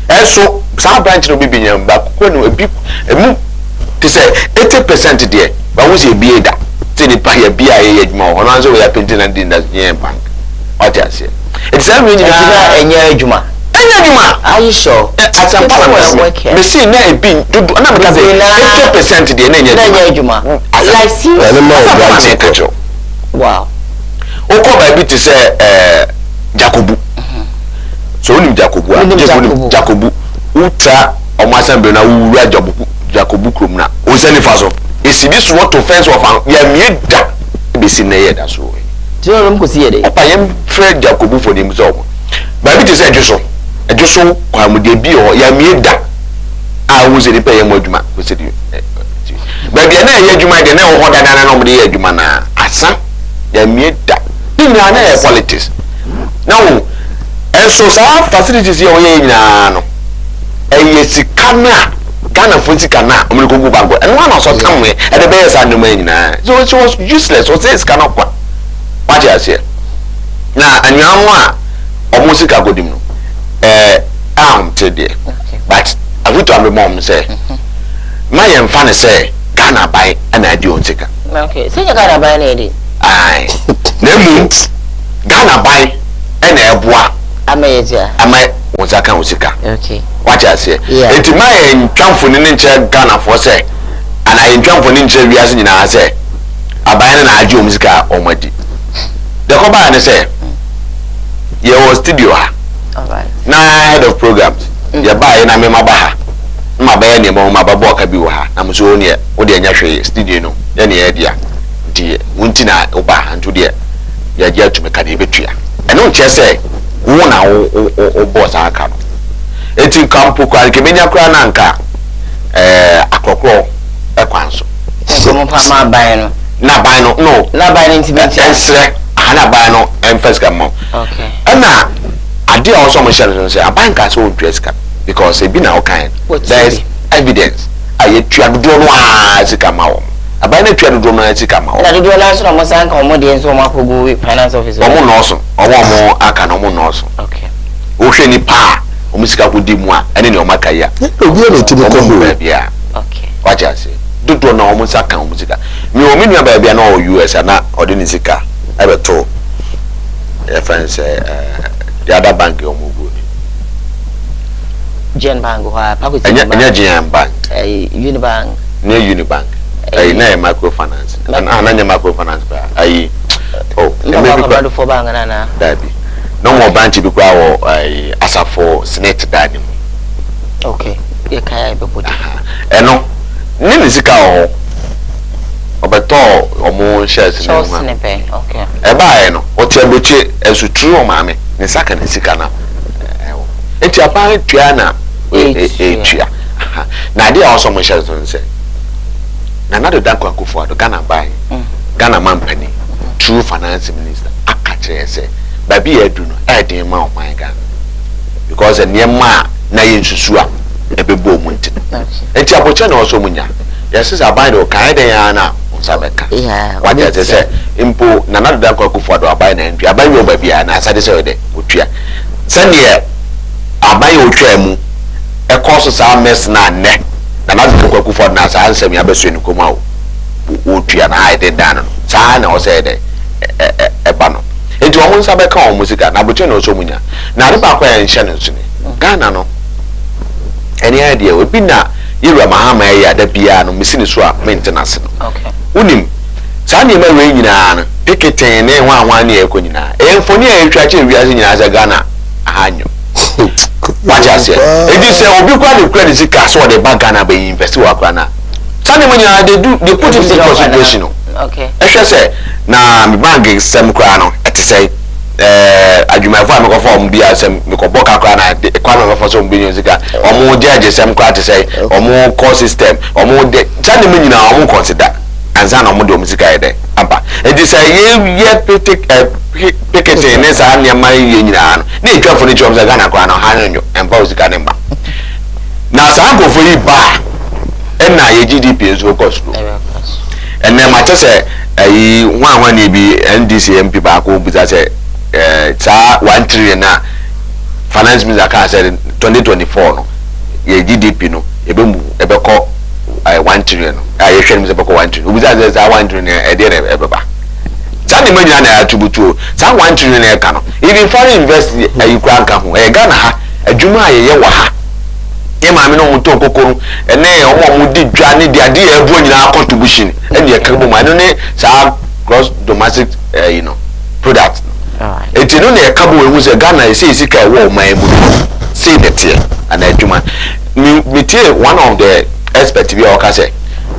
[SPEAKER 3] eso sa branch no bibie nyam ba ko no ebi emu te say 80% there ba wo se bie da te ni pa ya bia ye dwuma ho no anzo we ya pentin na din da bank what you say it's every
[SPEAKER 1] enya adwuma
[SPEAKER 3] are you sure? As a parliament, we see na ebi na me say 80% dey na enya adwuma.
[SPEAKER 1] Like see. Wow.
[SPEAKER 3] Oko ba bi te say Jacobu. So onim Jacobu Jacobu uta omasambe na wura Jacobu krom na o sani fa so. Esi bi so what offense of ya mieda be si na ye da so.
[SPEAKER 1] Ti o ko si ye dey.
[SPEAKER 3] Opa yem Fred Jacobu for dem so. Ba bi te say adwoso ejoso kwa mude bi o ya mieda a wo se ni pe ye mo adwuma ko se di ba bi na ye adwuma de na wo hoda na na mo de ye adwuma na asa ya mieda ni na na politics now enso sa facilities ye o ye nyina no eye sika na Ghana Fontika na Omulukugu Bango and one also come at the base and the main. So it was useless. So this cannot what I say. Now and you are almost a good today. But I would tell my mom say my fan say Ghana buy and I do take.
[SPEAKER 1] Okay, so you Ghana buy lady.
[SPEAKER 3] Aye. Nemu Ghana buy and a bois. I may was a councilor.
[SPEAKER 1] Okay.
[SPEAKER 3] What I say. It's my jump for ninja Ghana for say. And I jump for ninja as in I say. I buy an idea musica or my D. The Koowaa say. You was studio.
[SPEAKER 1] Alright.
[SPEAKER 3] Now head of programs. You buy and I mean my baha. My baby, my baboka biwa. I'm so near. What the Nyashe studio no. Any idea. Dear, Wintina Oba and to dear. You're here to make a debate. And don't just say, one hour or boss I come. It's in Campo Qualcamania Crananca. A crocro, a quanso.
[SPEAKER 1] Come on, Bino.
[SPEAKER 3] Not bino, no, not by intimate. Anna Bino and first come on. Okay. And now, I did also mention say a bank as old dress cap because it be now kind. There is evidence. I tried to do as it come out. I buy the trade drone as it come out. I do last almost audience or my finance officer. Almost awesome. Or more, I can almost awesome. Okay. Ocean pa, Omisca would do more, and in your Macaya. Yeah. Okay. What I say? Do know almost a count music. You mean your baby and all US and not Odinisica. I ever told your friends the other bank or move.
[SPEAKER 1] Gen Bank,
[SPEAKER 3] Gen Bank,
[SPEAKER 1] Unibank,
[SPEAKER 3] near Unibank. I know microfinance, and another microfinance. I no for bank and baby. No more branch to be grow as a for Senate dining.
[SPEAKER 1] Okay, you can't put it.
[SPEAKER 3] And no, Nimisika or or more shares in okay. A buy no, or Tembuchi as you true, mammy, in second Sikana. It's a parent Triana, Nadia also my shares on say. Another Danko for the Ghana buy Ghana man penny, true finance minister. I catch say, baby, I do not add the amount my gun because a near ma na yin susua a bebo muntin. And Tiapochen also munya. Yes, I buy the Kaidana on Sabeka. Yeah, what does I say? Impo, another Danko for the buy and I buy your baby and I said this other day. Send here, I buy your tremu, a course our mess na neck. And I don't go for Nasa answer me. I bet you come out. Would you and I did done? Sana or said a banner. Into almost a back home music and Abuchino so many. Now the back and Shannon Ghana no. Any idea would be now. You are Mahama, the piano, missing swap maintenance. Okay. Unim. Sandy Marina, picketing, 1 year, Kunina. And for near attraction, we are in as a Ghana. I know. What I say? It is a big one of credit card so the bank can be invested. Sunday when they put it in consideration. Okay. I shall say, now my bank is some crown at to say, I do my form be as a Boca crown at the corner of some billions or more judges, some crowd to say, or more core system, or more Sunday when you now won't consider. And Zan or Mundo Musica there. It is a year picketing as I am near my union. Need to for the jobs I got crown and pause the number. Now, so I go for you bar and now your GDP is cost. And then my say, one be NDC MP back home because I 1 trillion now. Finance minister can say 2024 no. Your GDP no, you be call 1 trillion. I share me about 1 trillion. We just 1 trillion a day ever. Sandy money na attribute. Some 1 trillion e can. Even foreign invest you can come. E Ghana ha, adwuma ye wa ha. E ma me no muto kokoro. Ene omo mu di dwa ne dia de ebu nyina contribution. E de ka bo ma no ne sa gross domestic product. Alright. E ti no ne ka bo ehu se Ghana e say sika wo ma ebu. Say that here and adwuma. Me tie one of the experts bi o ka say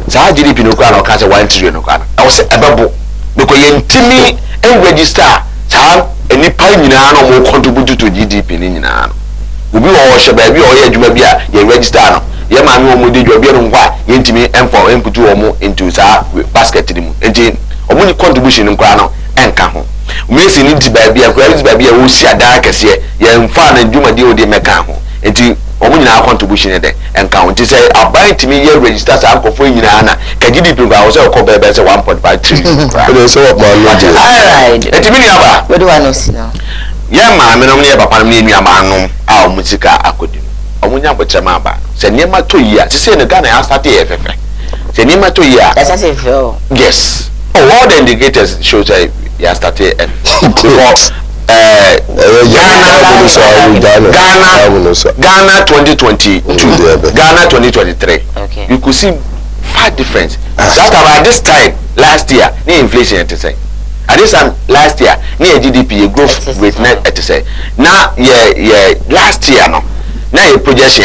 [SPEAKER 3] sa GDP no kwa no ka say 1 trillion no kwa. I say ebebo because yentimi and register sa enipa nyina no mo contribute to GDP ni nyina no obi wo hye ba bi o ye adwuma bi a ye register no ye ma me o mo di dwa bi no kwa yentimi empo input wo mo into sa basket ni mu enti o mo ni contribution nkwa no enka ho me si ni di ba bi a kwa di ba bi a wo si ada kese ye mfa na adwuma di o di meka ho enti o mo nyina contribution de and county say aban timi ye register sa akofo nyina na ka GDP ga wo say ko bebe say 1.5 trillion.
[SPEAKER 4] So what man look.
[SPEAKER 1] All right.
[SPEAKER 3] Etimi ni aba.
[SPEAKER 1] What do I know see now?
[SPEAKER 3] Ya ma me no ne papa no ne nua ma no a o mutika akodi. Omunya bochema aba. Se niema to yi a se say no Ghana ya start e fefe. Se niema to yi a.
[SPEAKER 1] That's as if
[SPEAKER 3] Yes. All the indicators show that you started Ghana 2022, Ghana 2023.
[SPEAKER 1] Okay.
[SPEAKER 3] You could see far difference. That about this time last year, the inflation at say. At this time last year, near GDP growth rate net at say. Now, yeah, last year no. Now your projection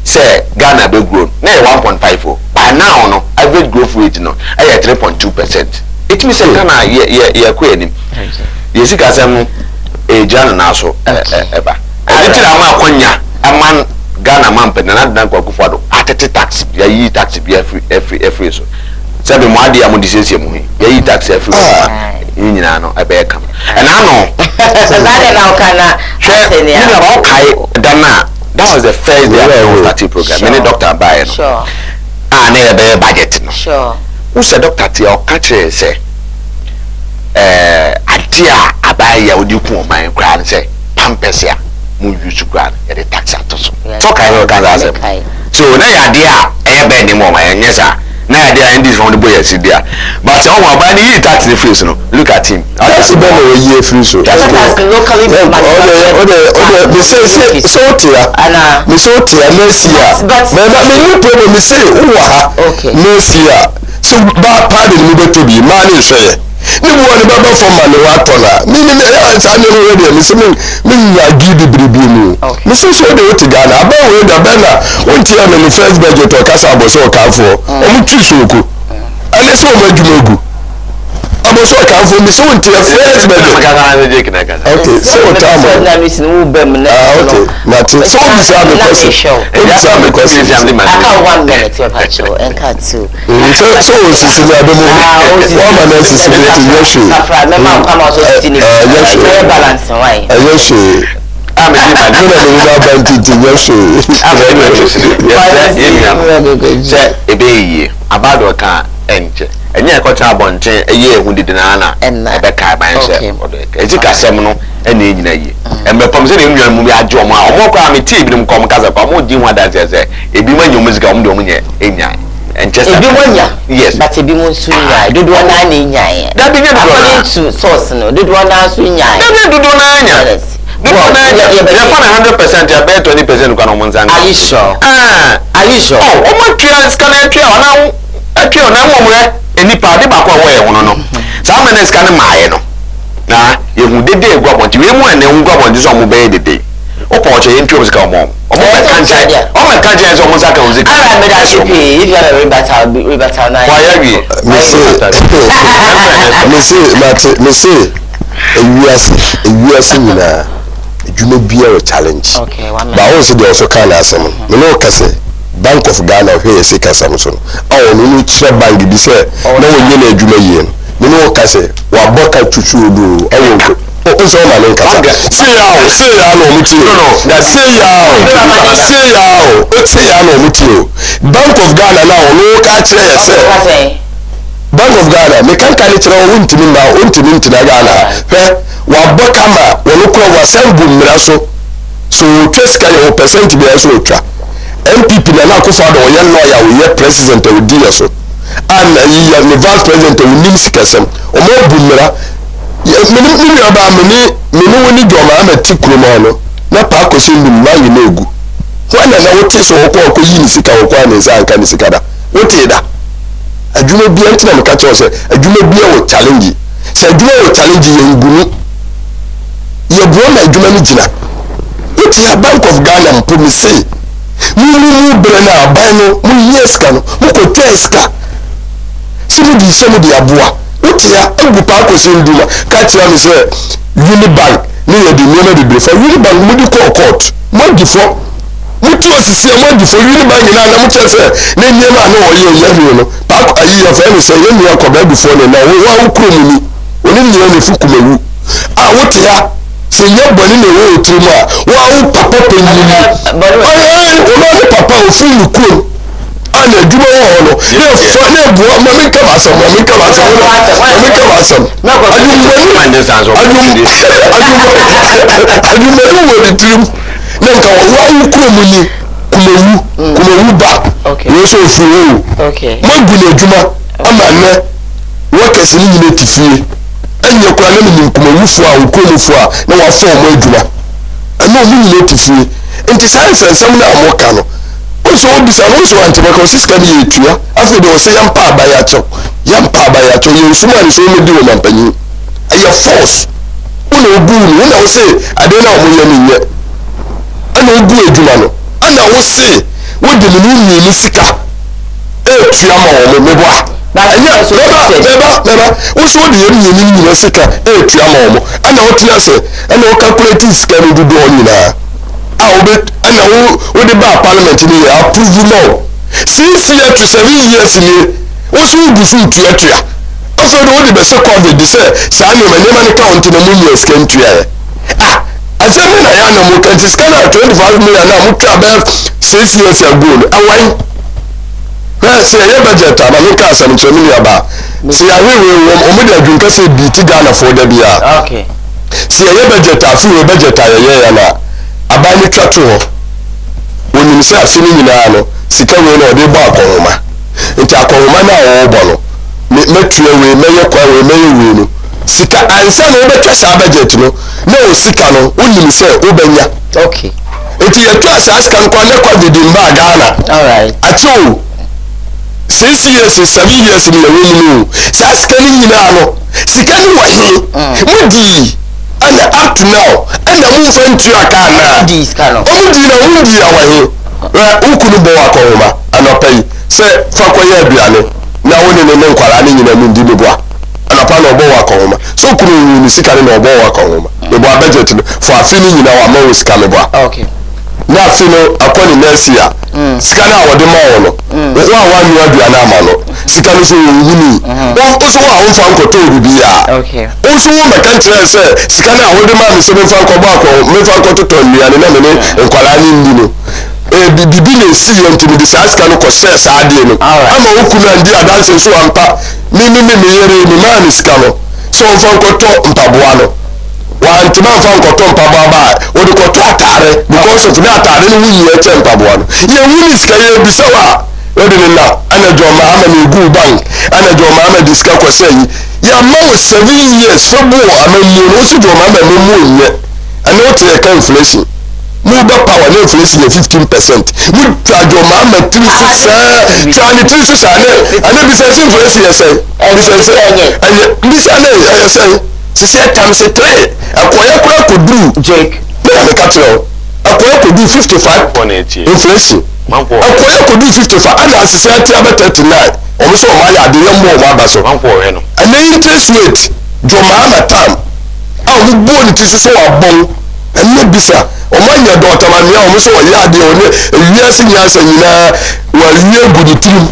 [SPEAKER 3] say Ghana be grown. Now 1.54. By now no average growth rate no at 3.2%. It means Ghana ye queen. Yes, you can Ghana now so eba. I tell you, Konya, a man Ghana man, but not go for at tax. Ye tax every so. Seven more dear Mondisium, ye tax every in I bear come. And I know that was the first day of the program. Many doctor buy it.
[SPEAKER 1] Sure.
[SPEAKER 3] Ah, never budget.
[SPEAKER 1] Sure.
[SPEAKER 3] Who said doctor to your country say? Atia abaya would you come my grand say Pampesia, move you to grant at the tax at us. Talk I know Gaza. So now idea a bad anymore, and yes, sir. Now idea in this from the boy there. But oh my body tax the face no. Look at him.
[SPEAKER 4] That's a year free so.
[SPEAKER 1] That's locally
[SPEAKER 4] me say so tia. Ana me so tia next year. But me problem me say
[SPEAKER 1] okay.
[SPEAKER 4] Next year. So ba pardon me beto bi man e hwe. Ni bo ni baba for man wa tola. Me say me ready me say me ya give bribi mu. Me say so dey to Ghana. Aba we da bana wonti am me first budget o kasa aboso o kan for. O mu tu so ko. Ale so o majumogu. Aboso kan for me so wonti first budget. Okay, so time. Okay. Nothing. So we say me question. Me question.
[SPEAKER 1] I can't 1 minute your pacho and can't two.
[SPEAKER 4] So sisi ya demo. One man sisi ya yesu.
[SPEAKER 1] Remember come out so sitting. Very balance why?
[SPEAKER 4] Yesu. I'm a
[SPEAKER 3] enye ko cha bonten eye hu didina na ebe ka ban se ezi ka sem no ena nyina yi embe pom se ne nwan mu bi ajo mo a omo ko am ti bi mu kom kaza ko mo di hu ada se ebi manyo music am de omo nye enya enchesa
[SPEAKER 1] ebi monya
[SPEAKER 3] yes
[SPEAKER 1] but ebi mo nsu nya dodo na na nya
[SPEAKER 3] that be
[SPEAKER 1] according to source no dodo na nsu nya
[SPEAKER 3] that dodo na nya you're 100% you're better 20% kwa no monzanga
[SPEAKER 1] are you sure
[SPEAKER 3] oh omo tria scan tria ona atwi ona nwomre enipa de bakwa wo ye hono no saa mena scan maaye no na yehu dede egwa bonti we mu ene ngwa bonti so mo be dede opo oche yentwe musika omo be kanje so mo saka musika
[SPEAKER 1] ara me da shipi if you are a rebata na
[SPEAKER 3] why are we
[SPEAKER 4] me say ewiase nyina adwuma bia o challenge
[SPEAKER 1] okay one
[SPEAKER 4] ba wo se de so kan asem me no kase Bank of Ghana where se kasa no so no no chire bank bi se na wonye na adwuma yie me no kase wa boka chuchu odo o so ma le kasa say ya no muti no that say ya no muti Bank of Ghana na no ka chire yese Bank of Ghana me kan kale chire o untimi ntina Ghana he wa boka ma wo ko wa sambu mira so twes ka yo percent bi so twa MPP na akufo do ye lawyer we ye president we di so and ye the vice president we nim sikasem o mo bumira me aba me woni joma ama tikuro no na pa ko se ndum ma ye na egu wana na wote so ko yi ni sika ko na nsa anka ni sika da wote da adwuma bia ntina me ka cho se adwuma bia wo challenge se adwuma wo challenge ye ngunu ye bro na adwuma ni gina wote ya Bank of Ghana mpo me say mu brena abano mu yeska no mu ko teska simu di abua utia egu pa ko se nduma ka tia me se Unibank ni ye di nyoma di before Unibank mu di court mo di fo mutu osisi mo di fo Unibank ni na mu che se na nyema na wo ye no pa ko ayi ya fa me se ye nua ko ba before na wo kuro mu ni oni ni fukumewu a wotia senya boni ne wo trima wa papa penyin o papa o fi nukum ana djuma wo no ne fa ne bo mami kama asam adwuma wo de trim na nka wa kuro mu ni kumewu ba wo so fi wo magu na djuma ama ne wo kese ni nyine tifie anya kwa na ni kumewu fu a kumewu fu a na wa fo mo adwuma ana ni nyine tifie enti sai nsam na amoka no so obisa no so antibaka siska ni yetua afi de o se yampa abayacho ye suma ni so mo di wo mampanyi aye force una ogu ni una o se ade na o mo yemi nye ana ogu adwuma no ana wo se wo de ni sika etua ma o mebo a na anya so beba wo so de yemi ni sika etua ma o ana wo tina se ana o calculate sika no do oni na ana wo de ba parliament ni approve law 6 years to 7 years ni wo so gufu tuatua also de wo de be se covid say sa ni ma count na mu years kan tua asem na ya na mu kan scan 25 million na mu tua be 6 years ago awan se ye budget ama me ka asem che million ba se ya wewe o mu de adwunka se bi ti Ghana for da bia okay se ye budget afi we budget ya na abani twato wonim se afini nyina no sika we na ode ba akonoma nti akonoma na wo bo no metue we meye kwa we meye we no sika ansa na obetwa sa budget no na o sika no wonim se obenya okay nti yetwa sa sika no kwa na kwa didimba Ghana all right acho 6 years 7 years ni we no sa sika ni nyina no sika ni wa he mudi and up to now and the move into your car this cano umudi awahe ukunu bo akoma anopai se fakoye aduane na woni ne nkwara ne nyina mu ndi meboa anapa na obo akoma so kunu ni sika ne obo akoma meboa budget for afini nyina wa ma sika meboa okay na afino akoni next year sika na wode ma wo no wa nu aduane ama no sika no so wuni wo so wa wo fa nkoto bibia okay wo so wo meka nkyere se sika na wode ma me se me fa nkobo akọ me fa nkoto tonduane na me ne nkwala ni ndi no bibi na si yo ntimi di sa sika no ko se sa ade no ama wo kunu andi adanse so ampa mi yere mi ma ni sika no so wo fa nkoto mpaboa no wa ntima fa nkoto mpaboa ba wo de koto atare because of na atare no wuyi e che mpaboa no ye wuni sika ye bisawa odin na ana jo Muhammad ni gu bank ana jo Muhammad diska ko sei ya ma 7 years so bo amanu no so jo Muhammad no mu nye ana o te ka inflation mu ba power na inflation 15% mu ta jo Muhammad 36 23 ana bi say inflation ya say anya say sisi times 3 akoya kura ko du Jake na me ka tro akoya ko du 55 inflation akoya ko du 55 ana asese atia be 39 o so ma ya de yammo o ma ba so and the interest rate jo ma tam a mu bo ni ti so wa bon enne bisa o ma nya do ta ma nya o so ya de o ne wiase nya sa nyina wa wie gudu trim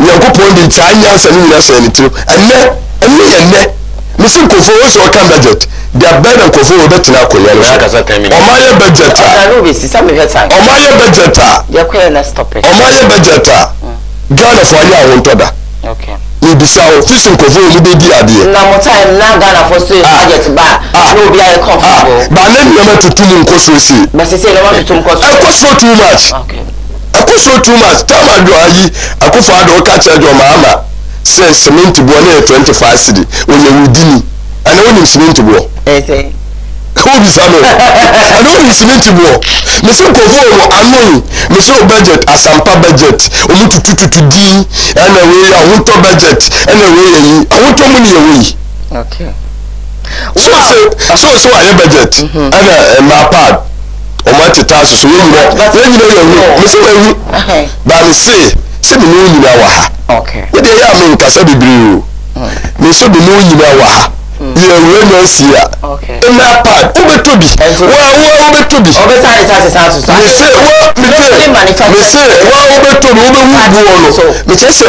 [SPEAKER 4] nya ko pon de cha nya sa nyina sa ni trim enne misi kofo wo so kan budget dia better kofo wo betina ko yalo o ma ye budget no be si some of time o ma ye budget ya ko na stop it o ma ye budget Ghana for ya won toda okay ni bisa o fishing kofo wo be di ade na mo time na Ghana for so budget ba no be I comfortable ba na ni ma tutum nko so si ba se no ma tutum nko so ko so too much okay ko so too much time ado ayi akufo ado ka che jo mama say cement bo na 25 cedi onye wudini ana woni cement bo ko bi sano ana woni cement bo me se ko vo mo anoi me se budget asampa budget o mu tututu di ana we ya hunto budget ana we yi hunto mu ni yi okay so aye budget ana ma pad o ma tita so yi no me se we ba me se me no nyina wa ha okay we dey ya me nkasa bibiri o me so be no nyina wa ha ye we no sia okay na pad o be tobi wa be tobi o be sai so me say wa me say wa o be tobi o be wu no me say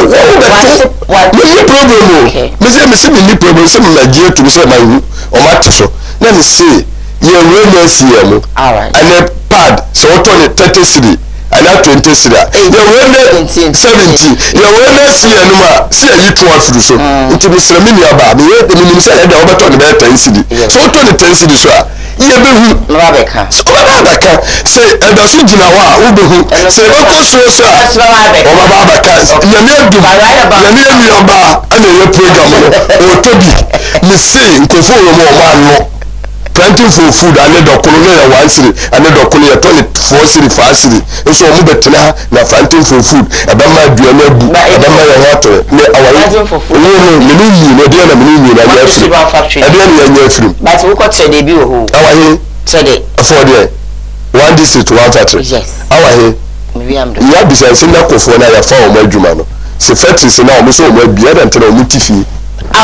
[SPEAKER 4] wa o be to me problem o me say me ni problem say me na je to me say na wu o ma te so na me say ye we na CM and a pad so to 30 cedi and 20 cedi ye we na 70 ye we na CM ma see yi to afuru so nti misrami ni aba me ye de nim say e da obeto ne 10 cedi so to ne 10 cedi so a ye behu
[SPEAKER 1] Rabeka
[SPEAKER 4] so Rabeka say e da so gina wa wo behu say e ko so a o Rabeka ye me du ye me mi oba ana ye program o tobi me say nkofo wo mo no planting for food and the kono ya 1 cedi and the kono ya 4 cedi 5 cedi so mo betena na planting for food abama aduane bu abama ya wato ne awai for food no me dey na me na ya free na ya free
[SPEAKER 1] but we got trade bi wo
[SPEAKER 4] awai
[SPEAKER 1] trade
[SPEAKER 4] for there 1 district 1 factory
[SPEAKER 1] yes
[SPEAKER 4] awai
[SPEAKER 1] we am do
[SPEAKER 4] ya bisa sin na kofo na ya fa o madwuma no se factory se na o so o ma bia da ntena o mutifi.
[SPEAKER 1] Okay,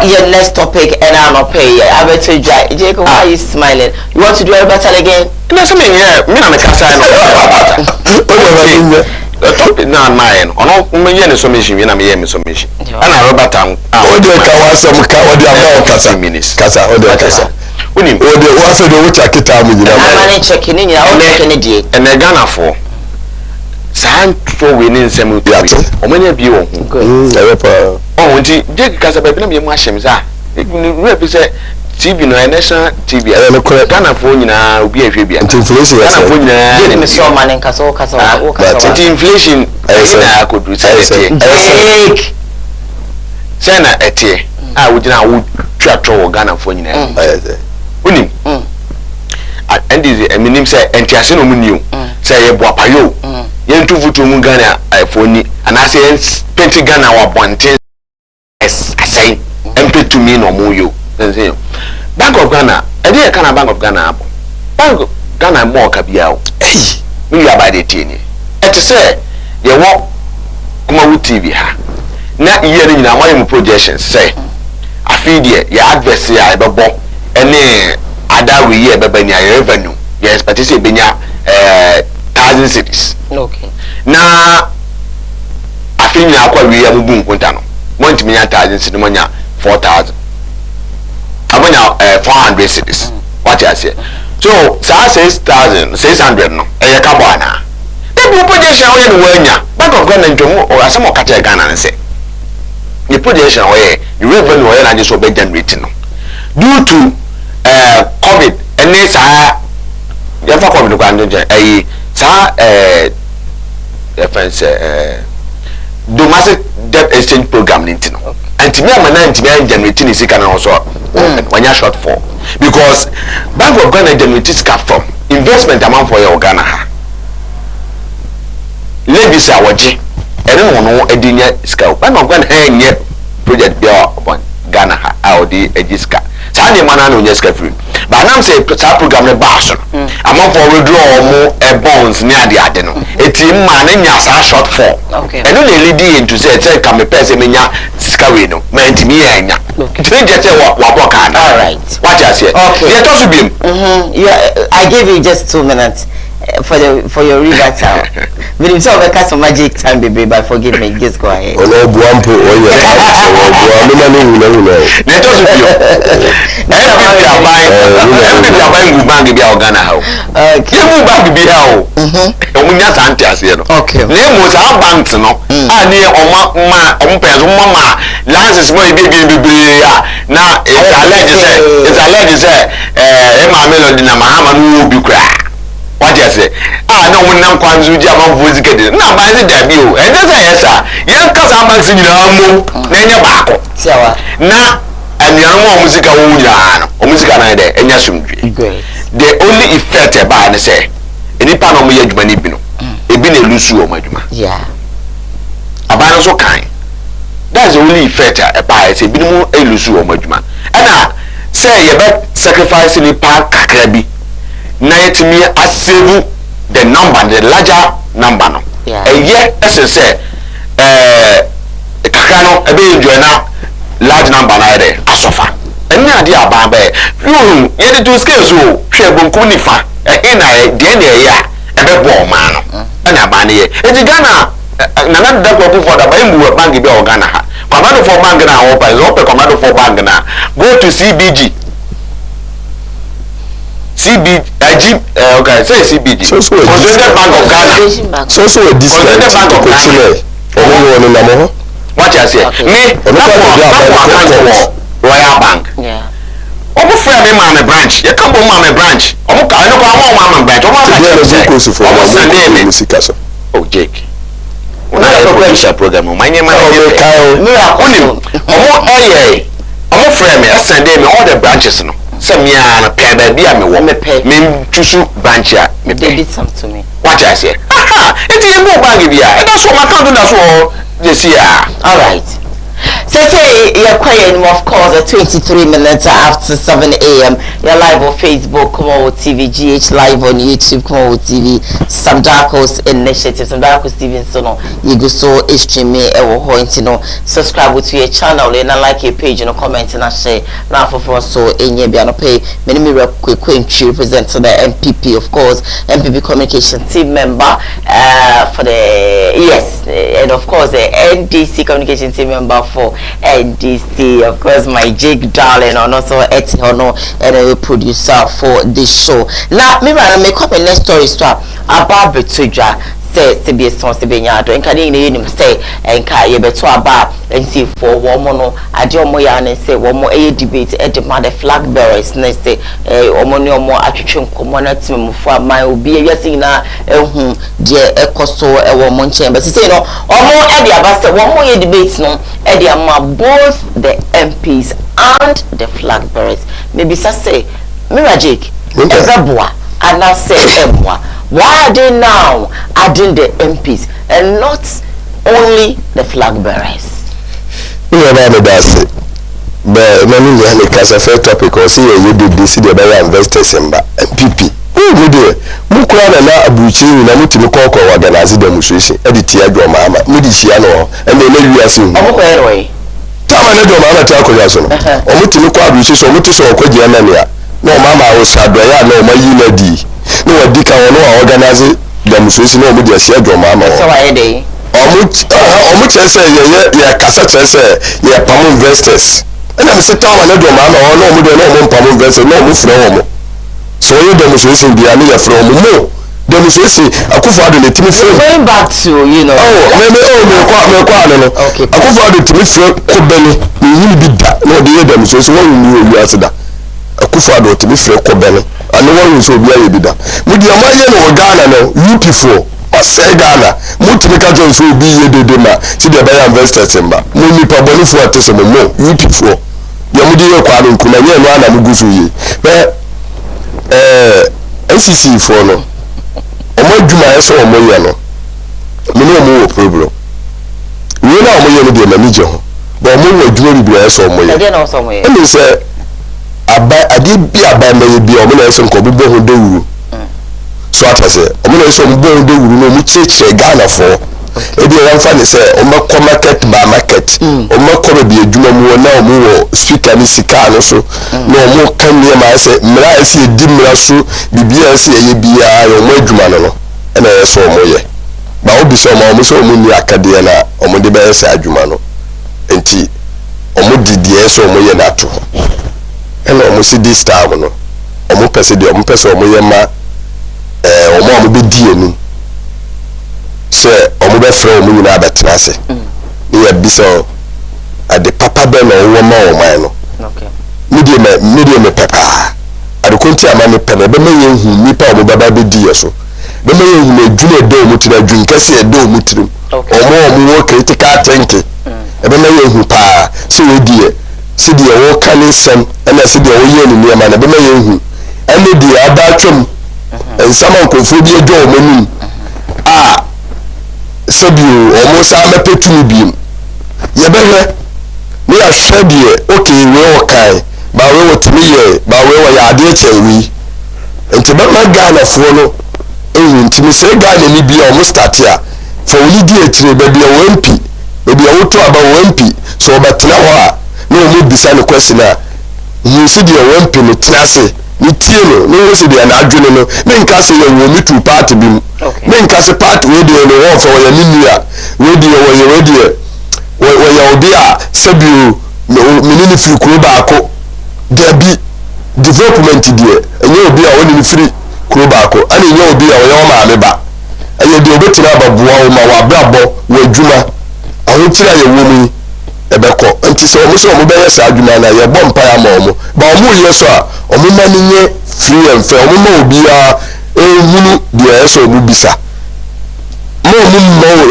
[SPEAKER 1] your next topic and I'm not pay. I bet you, Jacob, why are you smiling? You want to do a battle again?
[SPEAKER 3] No, something here. Me, I'm a cast iron. The topic now mine. On all me so mission, me na so mission. And I Robert am.
[SPEAKER 4] O de Koowaa some o de am kasa minutes. Kasa o de kasa. Unim o de o afa de wo check it am nyina.
[SPEAKER 1] I'm not checking in ya o check in die.
[SPEAKER 3] And the Ghana for San for winning some theater. O manya bi wo hu. Oh, nti Jake kasa ba bi na me mu ahyem sa. We say TV no national TV. Ghana for nyina obi ahwe bia.
[SPEAKER 4] Inflation ya.
[SPEAKER 3] Ghana for nyina.
[SPEAKER 1] Give me so man kasa o kasa.
[SPEAKER 3] But inflation ina akodu say etie. Say na etie. Ah we gyina wo twatwo Ghana for nyina. Unim. And is eminim say entiase no mu niu. Say ye boapayo. Ye ntufutu mu Ghana for ni. And I say penti Ghana wa bonten asai empe to me no mu yo. Bank of Ghana, e dey kana Bank of Ghana abo. Bank of Ghana mo ka bia o. Me ya ba dey tie ni. E te say ye wo kuma wu TV ha. Na iye ni nyina mo projections say afi dey ya adverse ya e bebo ene ada we ye beba ni revenue. Ye expect say benya 1000 cities.
[SPEAKER 1] Okay.
[SPEAKER 3] Na afi nyina akwa we ya mu bu nkunta no. Want me 1000 cities mo nya 4000. Abanya 400 cities. What you say? So, 6,600 no. E ka bo ana. The projection we no wanya. Bank of Ghana ntomo o asem o ka che Ghana nse. The projection we the revenue we na just so be generating no. Due to COVID and this ya fa COVID ko ando je sa defense domestic debt exchange program ninti no. And me am na ntimi generating is can also when you short for because Bank of Ghana generates cap from investment amount for your Ghana ha ladies awoje ene no edinya ska Bank of Ghana enye project bia upon Ghana ha audi ejiska sa ne mana no nya ska free but now say sa program ne ba so amount for withdraw mo bonds ne ade no eti ma na nya sa short for ene le lead into say ka me pese me nya ska we no ma ntimi ya nya
[SPEAKER 1] all right.
[SPEAKER 3] What you say? Okay. Yeah, talk to him.
[SPEAKER 1] Yeah, I gave you just 2 minutes for your rebuttal. But it's all because of magic time, baby. But forgive me, just go ahead.
[SPEAKER 4] Oh no, buampo. Oh yeah.
[SPEAKER 3] Let us review. Every buying bag be our Ghana how. Okay. You bag be how. Omunya sante ase no. Okay. Name was our banks no. Ah near mama lances mo be ya. Now it's alleged say Emma Melody na mahama no bi kra. What you say? Ah no we nam kwanzu dia man vozikede. Na ba se da bi o. E dey say yes sir. Yan kasa banks nyina mo na enya baako. Siawa. Na anuanu musika wo nyina no. O musika na dey enya sumdwe. The only effect about ne say enipa no mo ye adwuma ni bi no. Ebi na elusu o madwuma. Yeah. Abana so kan. That's the only effect about say bi no elusu o madwuma. And say you bet sacrifice ni pa kakra bi. Na yetimi asave the number, the larger number no. Yeah. Say kakra no ebe enjoy na large number na there asofa. Eni ade aba ba you ye dey to scale so hwe bonku ni fa na de na ya ebe bo ma no. Na aba ne ye. Eti Ghana na da ko for da ba imbu bank bi o Ghana ha. Command for bank na open, open command for bank na. Go to CBG. okay, say CBD. Consolidated Bank of Ghana.
[SPEAKER 4] So a discount.
[SPEAKER 3] Bank of Ghana. What you say? Me, Royal Bank.
[SPEAKER 1] Yeah.
[SPEAKER 3] Omo friend me ma branch. You come on my branch. Omo ka no kwa ma branch. Omo ka say. Oh Jake. Una ya program. My name omo friend me send me all the branches no. Say me na pay baby am wo. Me choose branch a.
[SPEAKER 1] They did something to me.
[SPEAKER 3] What I say? Aha, it is no bank bia. E da so ma can do that so this year.
[SPEAKER 1] All right. So say you're quiet, of course, at 23 minutes after 7 a.m. You're live on Facebook, Koowaa TV, GH live on YouTube, Koowaa TV, Sam Darko's initiative, Sam Darko's TV, so no, you go so streaming, subscribe to your channel, and like your page, comment and share. Now for so in your piano pay, many quick represent the MPP, of course, MPP communication team member for the and of course the NDC communication team member for NDC, of course, my Jake darling, and also Etihono, and a producer for this show. Now, me run make up a next story about Betuja. Say to be a son to be nyado and can you say and can you beto about and see for one more I do more and say one more a debate at the mother flag bearers next day omonio more attrition commonity for my be a sina dear ecoso a woman chamber say no or more at the abasta one more debates no at the both the MPs and the flag bearers maybe say Mirajik Ezabua and I say Emwa. Why are they now adding the MPs and not only the flag bearers?
[SPEAKER 4] You know about that, but many years because a fair topic or see you did this the better investors in MPP. Oh, dear, Mukwana na abuchi na mutimi koko organize demonstration edit ya do mama mudishiano and they let you assume.
[SPEAKER 1] Anyway.
[SPEAKER 4] Tama na do mama ta ko yaso no. Omutimi kwa abuchi so muti so ko je na ne no mama o sadwa no mayi na di. No adika wono organize demonstration no mudi asia do mama.
[SPEAKER 1] So why dey?
[SPEAKER 4] Omu chese ye kasa chese ye pam investors. Ena me se tawa na do mama wono omu de no omu pam investors no omu frɛ omu. So you demonstration be ani ya frɛ omu mo. Demonstration akufo de timi frɛ.
[SPEAKER 1] Going back to me
[SPEAKER 4] kwa no.
[SPEAKER 1] Okay.
[SPEAKER 4] Akufo de timi frɛ ko beni ni yini bi da no de demonstration won ni owi aseda. Akufo de timi frɛ ko beni. And one is so be a bida. Mudi amaye no Ghana no UP4 or say Ghana. Mutimika Jones will be ye de ma. See the buy investors in ba. Muni pa boni for atese mo UP4. Ya mudi ye kwa nkuna ye no ana mugusu yi. NCC for no. Omo dwuma eso omo ye no. Me no omo wo problem. We na omo ye no de manager ho. But omo wo dwuma bi eso omo ye.
[SPEAKER 1] E dey na so omo ye.
[SPEAKER 4] E say adi bi abamba ye bi omo na eso nko bibo ho dawuru so atase omo na eso mbo ho dawuru no mu cheche Ghana for e bi wan fa ne se omo ko market ba market omo ko bi adwuma mu na omo wo speaker ni sika no so na omo kan ne ma se mra esi edi mra so bibia esi ye bia omo adwuma no e na eso omo ye ba obi so omo so omo ni akade na omo de ba esi adwuma no enti omo didi eso omo ye na to ena omo si this time no omo pese de omo pese omo ye ma omo be die ni se omo be frɛ omo nyina abetena ase ni ya biso ade papa be no wo ma o man no
[SPEAKER 1] okay
[SPEAKER 4] media me papa ade konti ama me pene be me ye hu nipa omo baba be die so be me ye hu na dwune do omo tira dwun kase e do omo tirim omo wo critical thinking e be me ye hu pa se we die si de wo kane sem na si de wo ye ni niam na be ma ye hu ene de abatwam ensama nkofo bi edo o manum sabio o mo sa mapetu bi ye behwe ni ya hwe de okay we wo kai ba we wo timi ye ba we wo ya ade chewi enti ba ma Ghana fo no ntimi se Ghana ni bi o mo start ya fo wuli di etire ba bi o MP ba bi o to aba o MP so obatena ho a no mu bisa no question a you see the one pin trase ni tie no no see the na adwene no me nka se ye wo mi two part bi me nka se part we dey no wo for ya minua we dey wo ya obi a sabio no minini frikuro ba ko development die enye obi a woni free kuro baako ani enye obi a oye o maame ba eye de obetina ababoa o ma wa brabo wa adwuma ahokyira ye wo mu ebeko nti se omo so omo be yesa adwuma na ye bom pa ya ma omo ba omo ye so a omo ma ni nye free and fair omo ma obi a ehunu de yeso obu bisa mo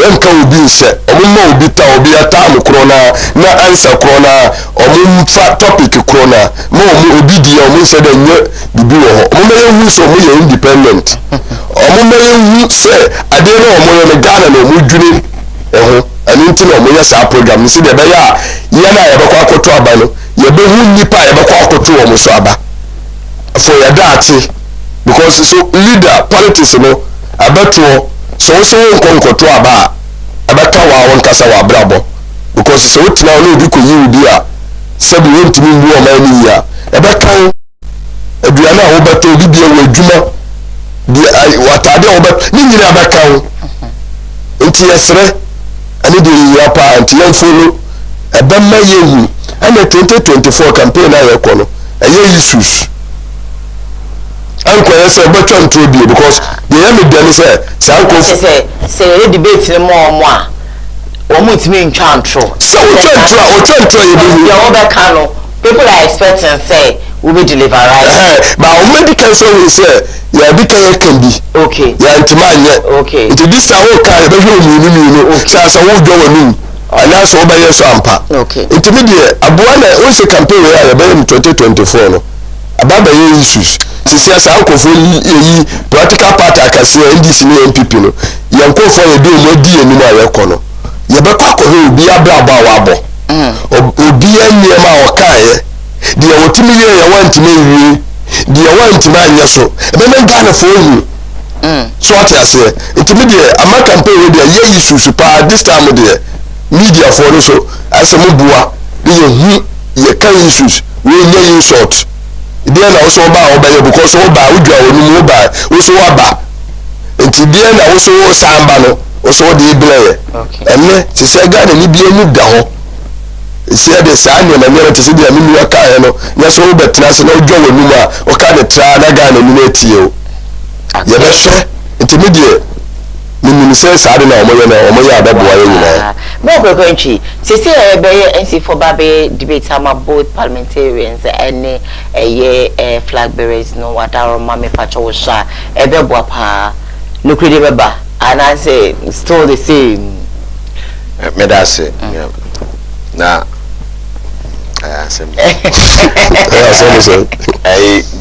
[SPEAKER 4] enka obi nse omo obi ta obi ata no krona na answer krona omo fa topic krona mo obi di omo nse da nye bibi wo ho omo ye hu so omo ye independent omo ye hu se ade na omo ye Ghana na omo dwuni eho ani nti na omo ye sa program nsi de be ya ye na ye bekwa akoto aba no ye be hu nipa ye bekwa akoto omo so aba for ya dati because so leader politics no abeto so nkonkoto aba abaka wa won kasa wa brabo because so tina no bi ko yi bi a sabi wontimi nbu o man ni ya abaka aduana wo beto bi bia wo adwuma bi watade wo bet ni nyina abaka wo enti yesre ani de ya pa enti yemfolo ebemma yehu ana 2024 campaign aye kono aye issues anko yese betwa ntro because the end dem say sanko
[SPEAKER 1] say debate ni mo a wo mutimi ntwa ntro
[SPEAKER 4] so otwa ntro ye bi
[SPEAKER 1] ya wo be ka no people are expecting say we be deliver right
[SPEAKER 4] but o medical say we say ya bi can be
[SPEAKER 1] okay
[SPEAKER 4] ya ntima anye
[SPEAKER 1] okay
[SPEAKER 4] it this how ka be hwe mu sa wo do wonu ana so be yeso ampa
[SPEAKER 1] okay
[SPEAKER 4] intermediate abuwa na o se campaign we ya be 2024 no ababa ye issues sisi asa akofo yi practical part akase NDC ni MPP no yankofo ye do modi enu ma ye kono ye be kwa ko obi abraba wa abo obi anyema o kae de wotimi ye ya wantime wie de wantime anya so ebe men Ghana fo hu so what you say intermediate ama campaign we de ye issues pa this time de media for no so asemu bua ye hu ye kan issues we nye short dia na so ba obaye because o ba udwa onu mu ba wo so wa ba enti dia na wo so samba no wo so de ibele enne se se ga na ni bia mu da ho se de sa ne na mere te se dia mi wa ka no nya so wo betra se na udwa onu mu a o ka de tra na ga na ni na tie o ye be hwe enti media ni se sa de na omo ya adaboa ye nyina
[SPEAKER 1] mo ko nchi se be NC for babe debate ama both parliamentarians and flag bearers no wadaro mame pacho wo sha ebe boa pa no kredi beba and I say still the same
[SPEAKER 3] me da say na asem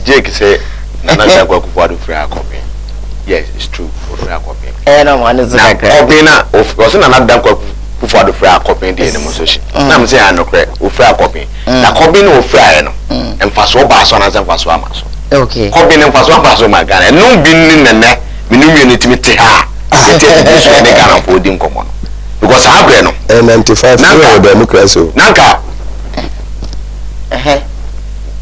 [SPEAKER 3] Jake say na na kwa kufuadu free akope yes it's true for free akope
[SPEAKER 1] no one is like
[SPEAKER 3] obi na o na dan kwa kufuadu free akope dey no so shi na me say anokre o free akope na kobi na o free no emfaso ba so na emfaso ama so
[SPEAKER 1] okay
[SPEAKER 3] kobi na emfaso ba so magana no bi ni nene minum unity mi te ha yete so ne Ghana for dim komo no because abre no
[SPEAKER 4] 95 for democracy
[SPEAKER 3] nanka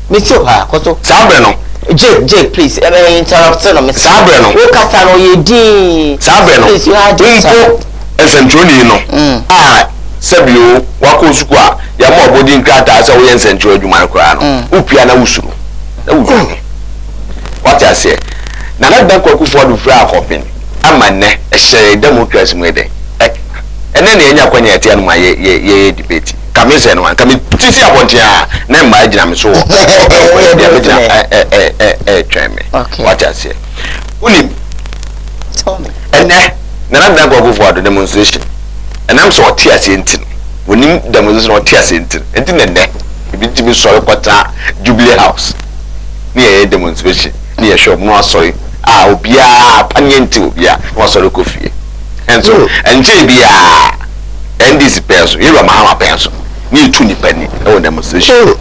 [SPEAKER 1] me too ha koto
[SPEAKER 3] sabre no
[SPEAKER 1] Jake, please. Interrupt no, Mr.
[SPEAKER 3] Sabre no.
[SPEAKER 1] O kasa no ye di.
[SPEAKER 3] Sabre no.
[SPEAKER 1] Please, you had to.
[SPEAKER 3] Esentroni no. Sebio wako suku a ya mo body nkrata asa wo ye nsentro adwuma kra no. Upia na wusuru. Na wusuru. What I say? Na na dan kwaku for do fra company. Ama ne ehye democracy mu ede. Ene na enya kwanya ete anu ma ye debate. Kamise no an kami tisi abontia na mba agina me so what I say unim
[SPEAKER 1] tell me
[SPEAKER 3] ene na na go for the demonstration and I'm so tia sentin unim demonstration o tia sentin enti ne ebi timi so kwata Jubilee House ni e demonstration ni e shop no sorry obia panyenti obia no sorry kofie enso enche bia NDC penso yero mahama penso ni tu ni pani e won demonstration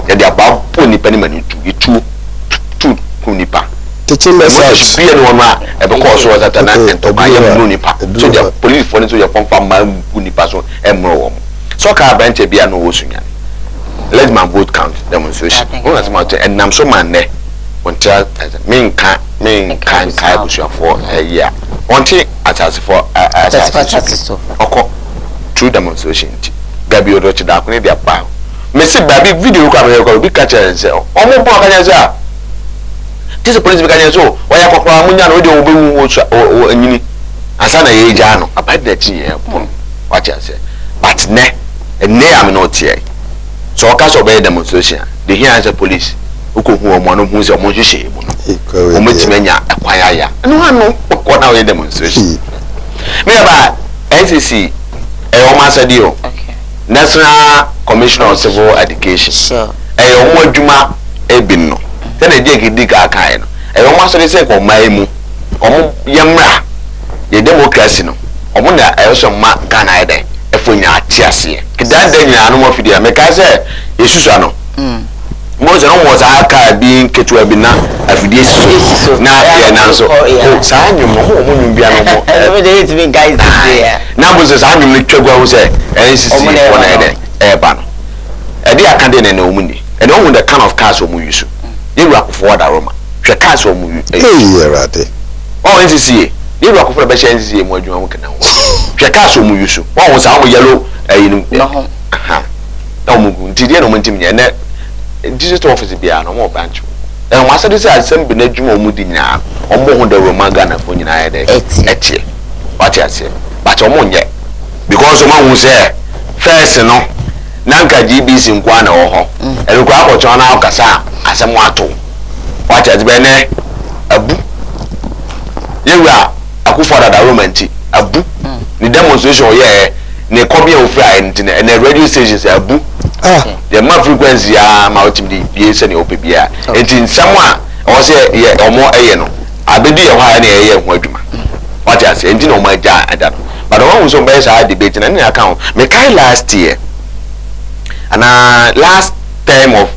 [SPEAKER 3] ya dia ba po ni pani mani tu ku ni pa
[SPEAKER 4] teaching message
[SPEAKER 3] bia no ma e be ko so wazata na ento ba ya mu ni pa so dia police for ni so ya pompa ma ku ni pa so e mro wo so ka branch bia no wo sunya let my vote count demonstration won as ma and nam so man ne won tell me kan kai busuafo yeah wanti atase for atase oko true demonstration gabi odo chida ko ne dia pa me see baby video kwa me bi catch and say omo bo kanya say this police bi kanya so why akokora munya no de obewu o anyini asa na ye ja no about that ye pon watch and say but ne am not here so oka so be demonstration the here as a police ukohu omo no hu say omo hwehwe mu no omo timanya akwaya ya no hanu ko na we demonstration me ba NCC omo asadi o National Commission of Civil Education.
[SPEAKER 1] Sure.
[SPEAKER 3] Omo adwuma ebin no. Then e dey gidi ka kan no. Omo asori say ko mai mu. Omo yemra. Ye democracy no. Omo na so ma Ghana eden. Efonya atiase. Kidan den nyina no mo fidi a me ka say yesusu ano. Mo ze no mo za aka bi nketu abi na afidi yesusu. Na ye na so. Sa anyum no mo nyum bia no mo.
[SPEAKER 1] Every day it been guys there.
[SPEAKER 3] Na mo ze sa anyum no twagwa wo say NCC for na eden. Eba no. E dey akande na omu ni. And all the kind of cars omu use. You rock forward aroma. Hwe cars omu use.
[SPEAKER 4] Eh rate.
[SPEAKER 3] Oh NCC. You rock for be NCC mu adwuma mu kana ho. Hwe cars omu use. Won wo sa wo yellow ayin.
[SPEAKER 1] No.
[SPEAKER 3] Aha. Na omu nti dey no muntim nya na digital office bia no mo branch. E mo asade say assembly na adwuma omu di nya. Omo ho da Roma Ghana fo nyina ya dey. Etie. What you say? But omo nye. Because omo hu say first no nanka GBC nkwa na ho elukwa akocho na akasa asemu ato wacha dibene abu yewa akufo da romanti abu ni demonstration ye ne kobia ofra enti na radio stations abu the ma frequency ma ultimate bie se ne opebia enti nsama o se ye omo eye no abedi ye hwa na eye ho adwuma wacha se enti na o ma ja ada but one so be say debate na ni account me kai last year and last term of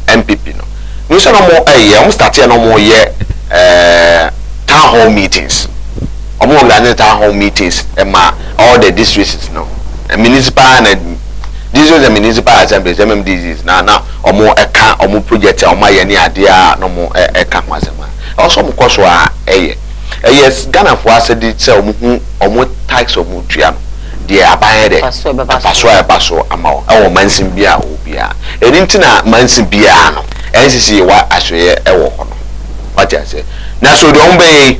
[SPEAKER 3] MPP no we say no more we start here no more year town hall meetings omo organize town hall meetings all the districts no municipal and these are the municipal assemblies MMDs na omo eka omo project omo ye ni ade a no mo eka kwasema also mo koso a yes Ghana for asedi say omo tax omo tua de aban de paso ama o mansin bia obia enti na mansin bia no NCC wa ahwe ewo ho no what you say na so do ombe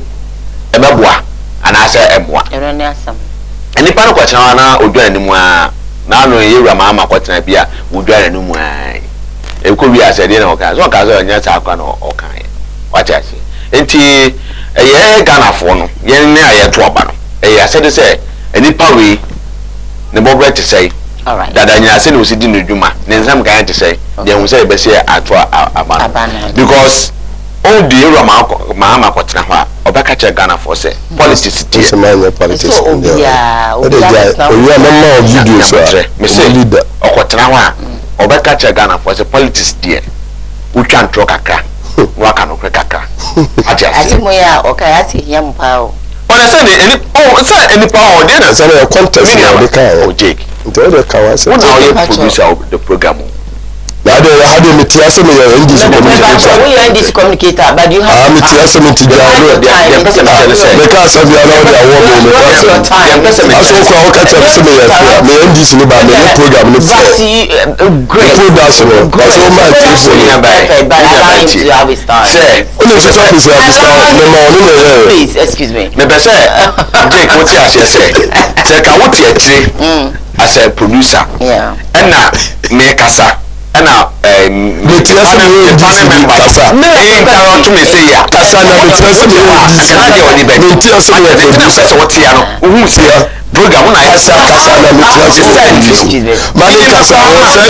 [SPEAKER 3] emeboa ana say emboa
[SPEAKER 1] erone asam
[SPEAKER 3] eni pa no kwachana na odwa animu a na no yewura ma kwatena bia odwa animu a eko wi asede na oka so ka so nya ta akwa no oka what you say enti eye Ghana fo no ye ne ayeto oba no asede say eni pa we ne bogre te say
[SPEAKER 1] alright
[SPEAKER 3] dada nya se ne osidi no dwuma ne nsam kan te say de hu say be say ato abana because all the area ma kwatena ho a obeka che Ghana for say politics tie
[SPEAKER 4] so man politics
[SPEAKER 1] so obia
[SPEAKER 4] oya mama of video so
[SPEAKER 3] me say okwatena ho a obeka che Ghana for say politics tie utwa ntro kakra waka no kakra
[SPEAKER 1] ati moya okay ati yam pao
[SPEAKER 3] ona say any power dey na
[SPEAKER 4] say the contest na dey kai
[SPEAKER 3] o Jake
[SPEAKER 4] nto dey kawa say
[SPEAKER 3] now you producer of the program
[SPEAKER 4] na dey had me tiase me NDC communicator
[SPEAKER 1] we are NDC communicator but you have
[SPEAKER 4] me tiase me tijaro
[SPEAKER 3] the person say
[SPEAKER 4] me ka say bia na dey award me
[SPEAKER 3] the person
[SPEAKER 4] aso ko o ka tell say me NDC ni ba me program ni great production so man tiase
[SPEAKER 3] say
[SPEAKER 4] only to talk is me mo ni me
[SPEAKER 1] please excuse me
[SPEAKER 3] me be say Jake what you say ka what you as a producer and me kasa ana
[SPEAKER 4] metiasa me kasa
[SPEAKER 3] to me say ya
[SPEAKER 4] kasa na metiasa me metiasa me producer
[SPEAKER 3] so what ya no who say program na
[SPEAKER 4] kasa na metiasa mani kasa o say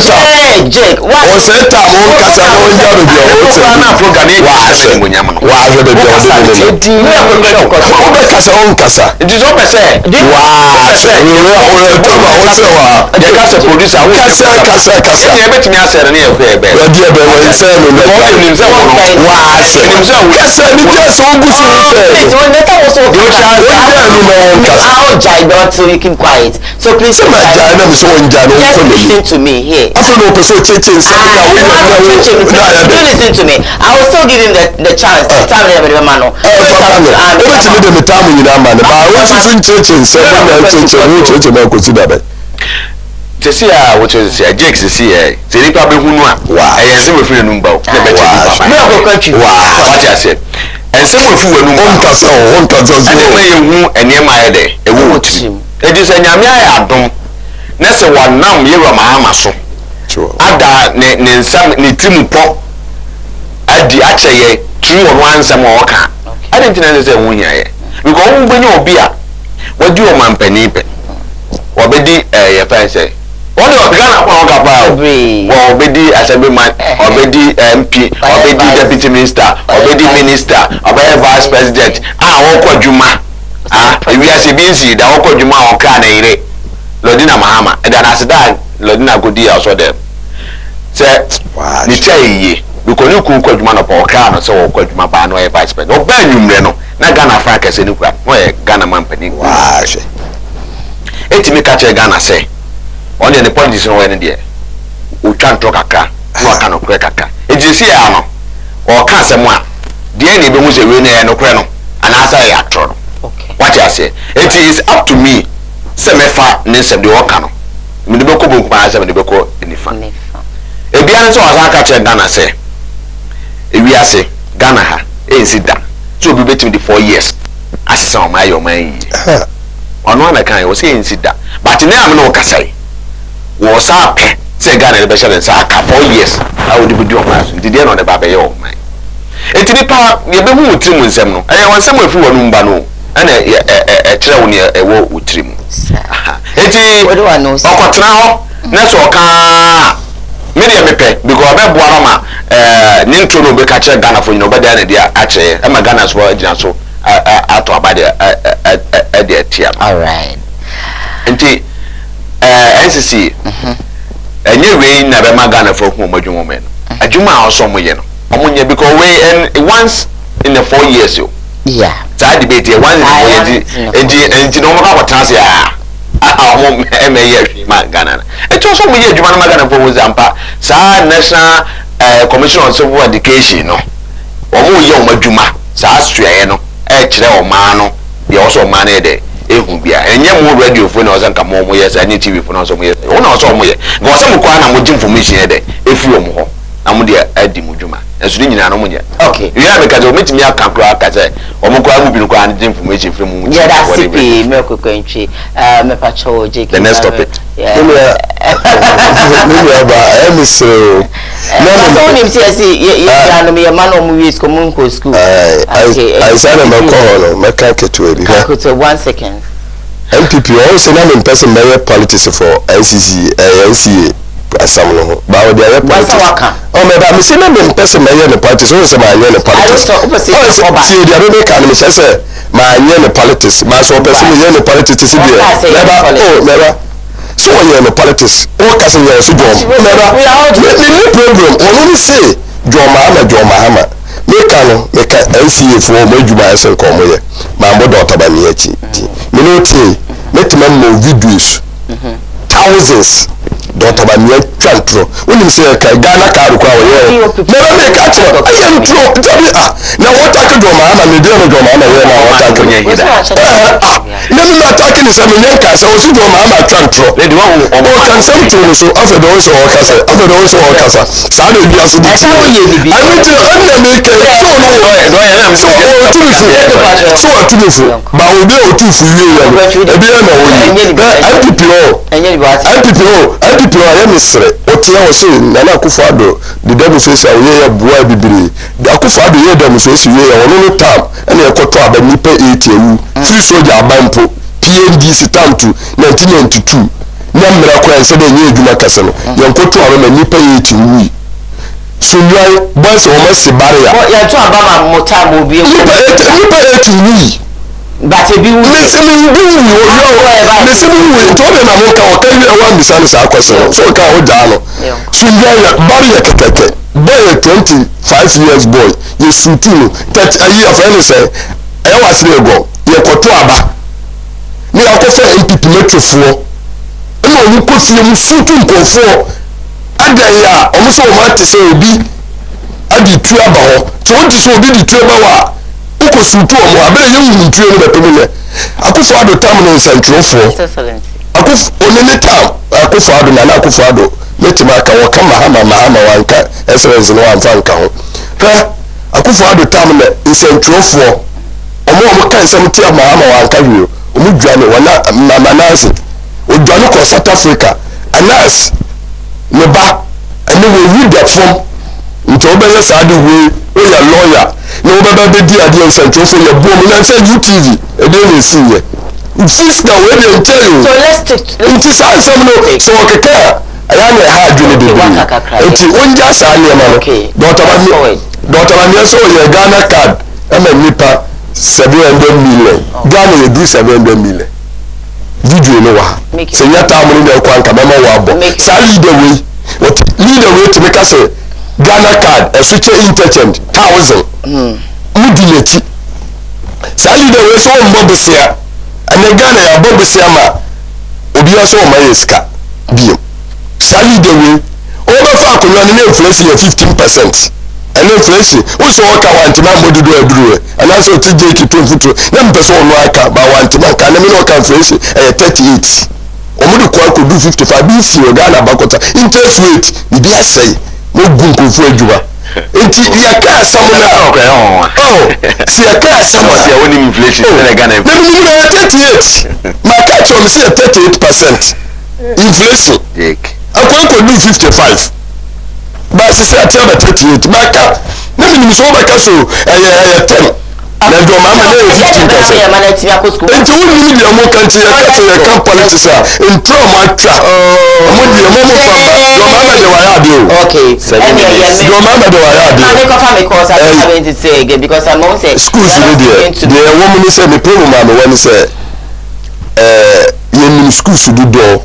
[SPEAKER 1] Jake
[SPEAKER 4] o say ta mo kasa no nja do bi o say
[SPEAKER 3] na program e wa say mo nyam no
[SPEAKER 4] wa hwe de o be kasa on kasa
[SPEAKER 3] it is all say
[SPEAKER 4] wa say o to ba o say wa
[SPEAKER 3] je kasa producer
[SPEAKER 4] kasa
[SPEAKER 3] e betimi asere na e ko e be
[SPEAKER 4] o di e be we say no me
[SPEAKER 3] o nim say wo
[SPEAKER 4] wa say kasa ni just o gusu
[SPEAKER 1] please when the time was so so you keep quiet so please listen to me here
[SPEAKER 4] after no person listen
[SPEAKER 1] to me I will still give him the chance time the man no
[SPEAKER 4] the time you man ba what is in church say na church na consider that
[SPEAKER 3] Tesi a what you say Jake see eh say nipa be hunu a eh ense we free number na be check
[SPEAKER 1] me ko country
[SPEAKER 3] what you say ense we free we number
[SPEAKER 4] on kasa
[SPEAKER 3] ade me hu enema ye de e wo tim e di say nyame ayi adom na se wanam ye wa mahama so ada ne nsam ne timupo adi acheye true on one nsam o ka ade ntina say hu hia ye because won gbenye obi a wadi o mampani pe obedi ye fa say wọ́n yóò Ghana kọ́ ọ̀gá pa ọ́ wọ́n obedi assemblyman obedi MP obedi deputy minister obedi minister obedi vice president wọ́n kọ́ juma ebi ase bi nsi da wọ́n kọ́ juma wọ́n kaa na yire Lodina Mahama ẹ̀dá na aseda Lodina Agodi yà ọ̀sọ́ dẹ̀ sẹ́ ní tí a yẹ yie because ní kú kọ́ juma náà pọ̀ ọ̀kaa náà sẹ́ wọ́n kọ́ juma pa náà yẹ vice president ọ̀bẹ́ ẹ̀nyùmrẹ́ no na Ghana fa kẹsẹ̀ ní kura wọ́n yẹ Ghana man pẹ̀lú etimi kàkyẹ́ Ghana sẹ́ on the politics no when there o twa ntro kakra no aka no kure kakra ejisi ya no o ka asem a de na ebe hu se we na ya no kure no anasa ya tro no okay what you say it is up to me se me fa ne se de o ka no me de be ko bonku ma se me de be ko enifa e bia ne so asa ka che Ghana se e wi ase Ghana ha e nsi da so bi betim de 4 years asesa o ma yo man yi ono na kan o se nsi da but na am no kasai was up say Ghana the special and saka 4 years I would be doing my did you know the baba yo man etini pa ye be hu utrim nsem no eh wansem afi wonu mba no ana kire woni e wo utrim eti okotra ho na so ka me de mepe because be boa no ma ni ntro no be ka kire Ghana fo nyino be da na dia a kire e ma Ghana so agina so ato abade e de tia
[SPEAKER 1] all right
[SPEAKER 3] enti NCC enye we na be magana for hu madwumo men adwuma a oso mo ye no omunye because we and once in the 4 years yo
[SPEAKER 1] yeah
[SPEAKER 3] that debate once in the 4 years no mo ka transi mo emeye ma Ghana e to so mo ye adwuma na magana for wo zampa sa national commission on civil education no omo ye o madwuma sa astuaye no e kire o ma no ye oso ma na de ehu bia enye mo radio phone na ozanka mo yes anye TV phone na so mo yes wona so mo ye go so mo kwa na mo gi information ye de efi o mo ho na mo de adi mo dwuma enso ni nyina no mo ye
[SPEAKER 1] okay
[SPEAKER 3] you have because o metimi aka kura aka say o mo kwa mu bi no kwa na information free mu
[SPEAKER 1] yeah that's it me ko kwentwi me pa cho JK
[SPEAKER 3] the next topic
[SPEAKER 4] yeah I'm so
[SPEAKER 1] no nim say ye no me man o mu wi school mu ko school
[SPEAKER 4] I said I'm a call me ka ketueri ha
[SPEAKER 1] 1 second
[SPEAKER 4] MPP also na in person by politics for NCC NCA asam no ba o dey politics o me ba me say na in person by the politics o say ma anye the politics see the other can me say ma anye the politics ma so person me the politics see there never so when you politics o ka say you so jom never me program only say jom Mahama me ka NCA for madwuma ese ko mo ye ma mo do tabani achi me no tie metima mo videos thousands do tabani twantro woni se ka Ghana ka ru kwa wo ye never make a che aye ntro tabi na what take do Mahama me dey no do Mahama ye na what take na me attack ni se me nyanka se o si do Mahama twantro le di wo o kan sem to so afa do so o kasa sa do bia so di I mean to me ke so no so o tufu ba o be o tufu wie ya e bia na o IPPO ya misre o tia o se na na Akufo-Addo the devil face away ya bua bibiri Akufo-Addo ye dem face wie ya ono no tam na ekoto abanipa 8 ewu free soldier abampo PNDC tam to 1992 na mmira kwa nse de nye edwuma kase no yenkoto abanipa 8 ewu sunwai boys o ma si barrier
[SPEAKER 1] ya to abama motam obi e
[SPEAKER 4] nipa 8 ewu
[SPEAKER 1] but e bi wu
[SPEAKER 4] me se me bi wu me se wu to be na mo ka o ka wi e wan bisa no sa akwese so ka o ja no sunwai barrier kekeke boy 25 years boy ye sutu no that ayi afani say e wa sire go ye koto aba ni akofa MPP metrofuo e ma onu kofie mu sutu nkonfo adan ya o mo so o ma te say obi adi tu aba ho so o ti so obi di tu aba wa uko sutu o mo abere ye wu ntu no be pemele Akufo-Addo tam no nsantrofo Akufo onene tam Akufo-Addo na Akufo-Addo metima ka wo ka mahama wanka essence no anfa nka ho Akufo-Addo tam na nsentwofo omo kan nsem tia mahama wanka hwio omo dwane wana manase odwane ko South Africa anas ne ba ene we read the form nti obeye saade we ya lawyer na obeba be di ade nsentwofo ya bom na nse UTV e dey na siye fix na we dey tell you
[SPEAKER 1] so let's take
[SPEAKER 4] nti sa nsem no so okeka aya na ha adwene de nti onja sa ne ma no Dr. Mania so ye Ghana card ama nipa 700 million Ghana ye do 700 million video no wa se nyata amuni de kwa nka mama wa bo sa leader we to make us Ghana card a switch interchange 1000 mudileti sa leader we so mbo besia ane Ghana ya bo besia ma obi aso o mayeska bio sa leader we o ba fa akonya ne inflation ya 15%. And inflation also work out to my modulo aduru and also to take it to futu na mpeso ono aka ba want man kan me no kan inflation 38 omudu kwa ko do 55 bc o Ghana bakota interest rate bi asai mo gun ko fu adwuma enti ya ka samu na si ya ka samu
[SPEAKER 3] ya woni inflation na Ghana
[SPEAKER 4] na mi no 38 ma ka cho me say 38% inflation akwa ko do 55 ba se say at 38 maka na minimum so maka so 10 na do mama na 15%. Enti woni mi dia mo kan ti ya ka politics in trauma tra mo dia mo famba do mama de waya de
[SPEAKER 1] okay
[SPEAKER 4] do mama de waya de
[SPEAKER 1] na ko fa me cause I having to say again because I'm on say
[SPEAKER 4] schools ni dia woman say me problem am woni say ye schools do do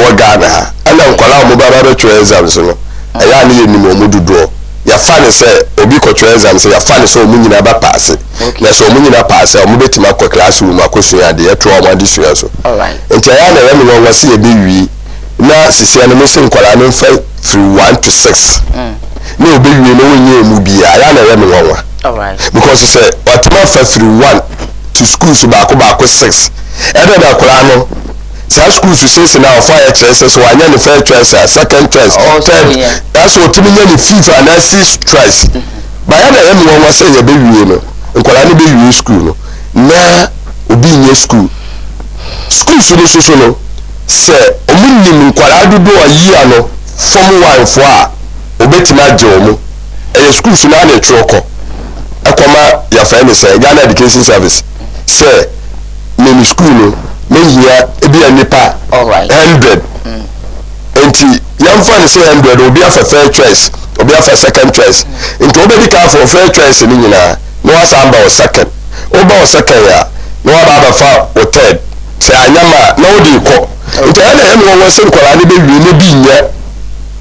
[SPEAKER 4] wa Ghana ana nkwala mo baba be try exams no aya ni yeni mo mududo ya fane se obi ko try exam se ya fane so mu nyina ba pass na so mu nyina pass o mu betima ko classroom akoso ade ya tro o ma disua so all right enti aya na ya mi won se e be wi na sisia no se nkwala no fa through 1 to 6 na obi wi no wonye mu bia aya na ya mi won
[SPEAKER 1] all right
[SPEAKER 4] because say watima fa through 1 to school so ba ko 6 ede da kwala no sa school to say now fire choices one and first choice second choice third that's what me any FIFA and six choice by na em won say ye be wie no nkwala ni be wie school no na obi nye school so no say omunnim nkwala dodo ayi ano form 1 fo a obetima je omu e school so na na troko akoma ya fa ni say Ghana Education Service say me school no me here ebi anipa
[SPEAKER 1] all right
[SPEAKER 4] 100 enti yam fa ni say 100 obi afa first choice obi afa second choice enti obi ka for first choice ni nyina no asamba o second oba o second ya no aba fa o third say anyama na odi ko enti ana yam won say nkwala ni be wi ne bi nya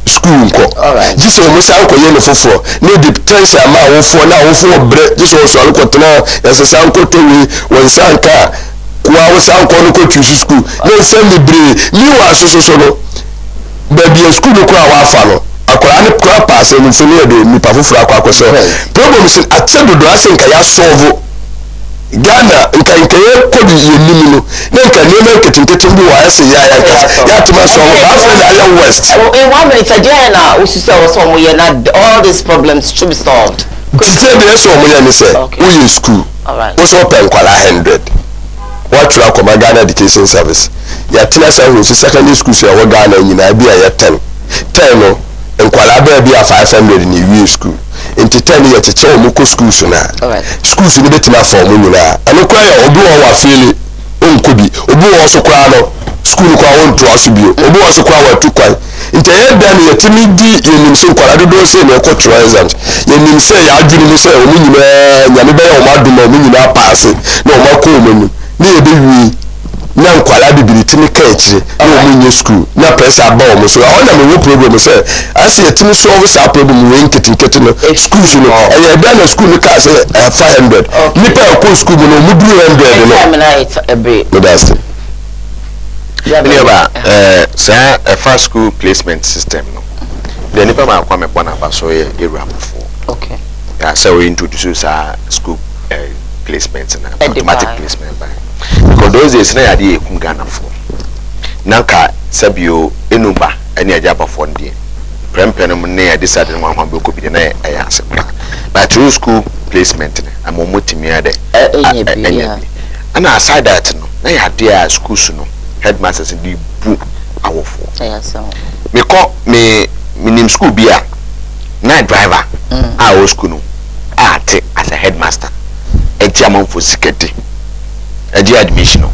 [SPEAKER 4] school nko jise o musa nko ye ne foforo ne di tension ma wo fo na wo fo bre jise o so alko tena yesesa nko towi wonsa nka kwa wo san ko no ko tushi school na send me bre ni wa so no baby school ko wa fa no akora ne kwa pass no so ne de ni pa foforo akwa akoso problem sin achedo do asen ka ya solve Ghana nka ye ko bi ye nimi no na nka ne ma ketinketin bi wa ase ya tuma so ba fa na ya west
[SPEAKER 1] in 1 minute again na we should say so mo ye na all these problems should be solved
[SPEAKER 4] tite be so mo ye ni say we in school
[SPEAKER 1] all right
[SPEAKER 4] we so pen kwala 100 what you are Ghana Education Service ya tina sa ho secondary school so ya Ghana nyina bi ya 10 no nkwala ba bi a 500 ni we school enti 10 ya cheche o muko school so na schools ni betima for mu nyina ano kwa ya obi wo wa feel onkobi obi wo so kwa no school kwa won to aso bio obi wo so kwa wa tu kwa enti ya dan ya timi di yenim so nkwala dodo se na ko try exams yenim se ya adwini mu se o mu nyina nyame be ya o maduma mu nyina pass na o mako mu ni ebe wi na nkwala bibiri timi ka ekire na omunye school na pressure ba o so I na me problem say asi etimi solve sa problem we nketenkete no schools no e be na school ka say 500 nipa ko school no mudu 100 no that's it
[SPEAKER 3] ba say a fast school placement system no the nipa ma kwa me bona ba so ye eruamfo
[SPEAKER 1] okay
[SPEAKER 3] ya say we introduce school placement and automatic placement by because those days na yade ekum Ghana for nanka sabio enuba ene aja bafo ndie prempenem ne ya decide no ambe ko bi na ya asepra but through school placement am motimi ade ana aside that no na ya dia schools no headmasters di bu awofo me ko me nim school bia na driver a school no ate as a headmaster enti amamfo sikete eji admission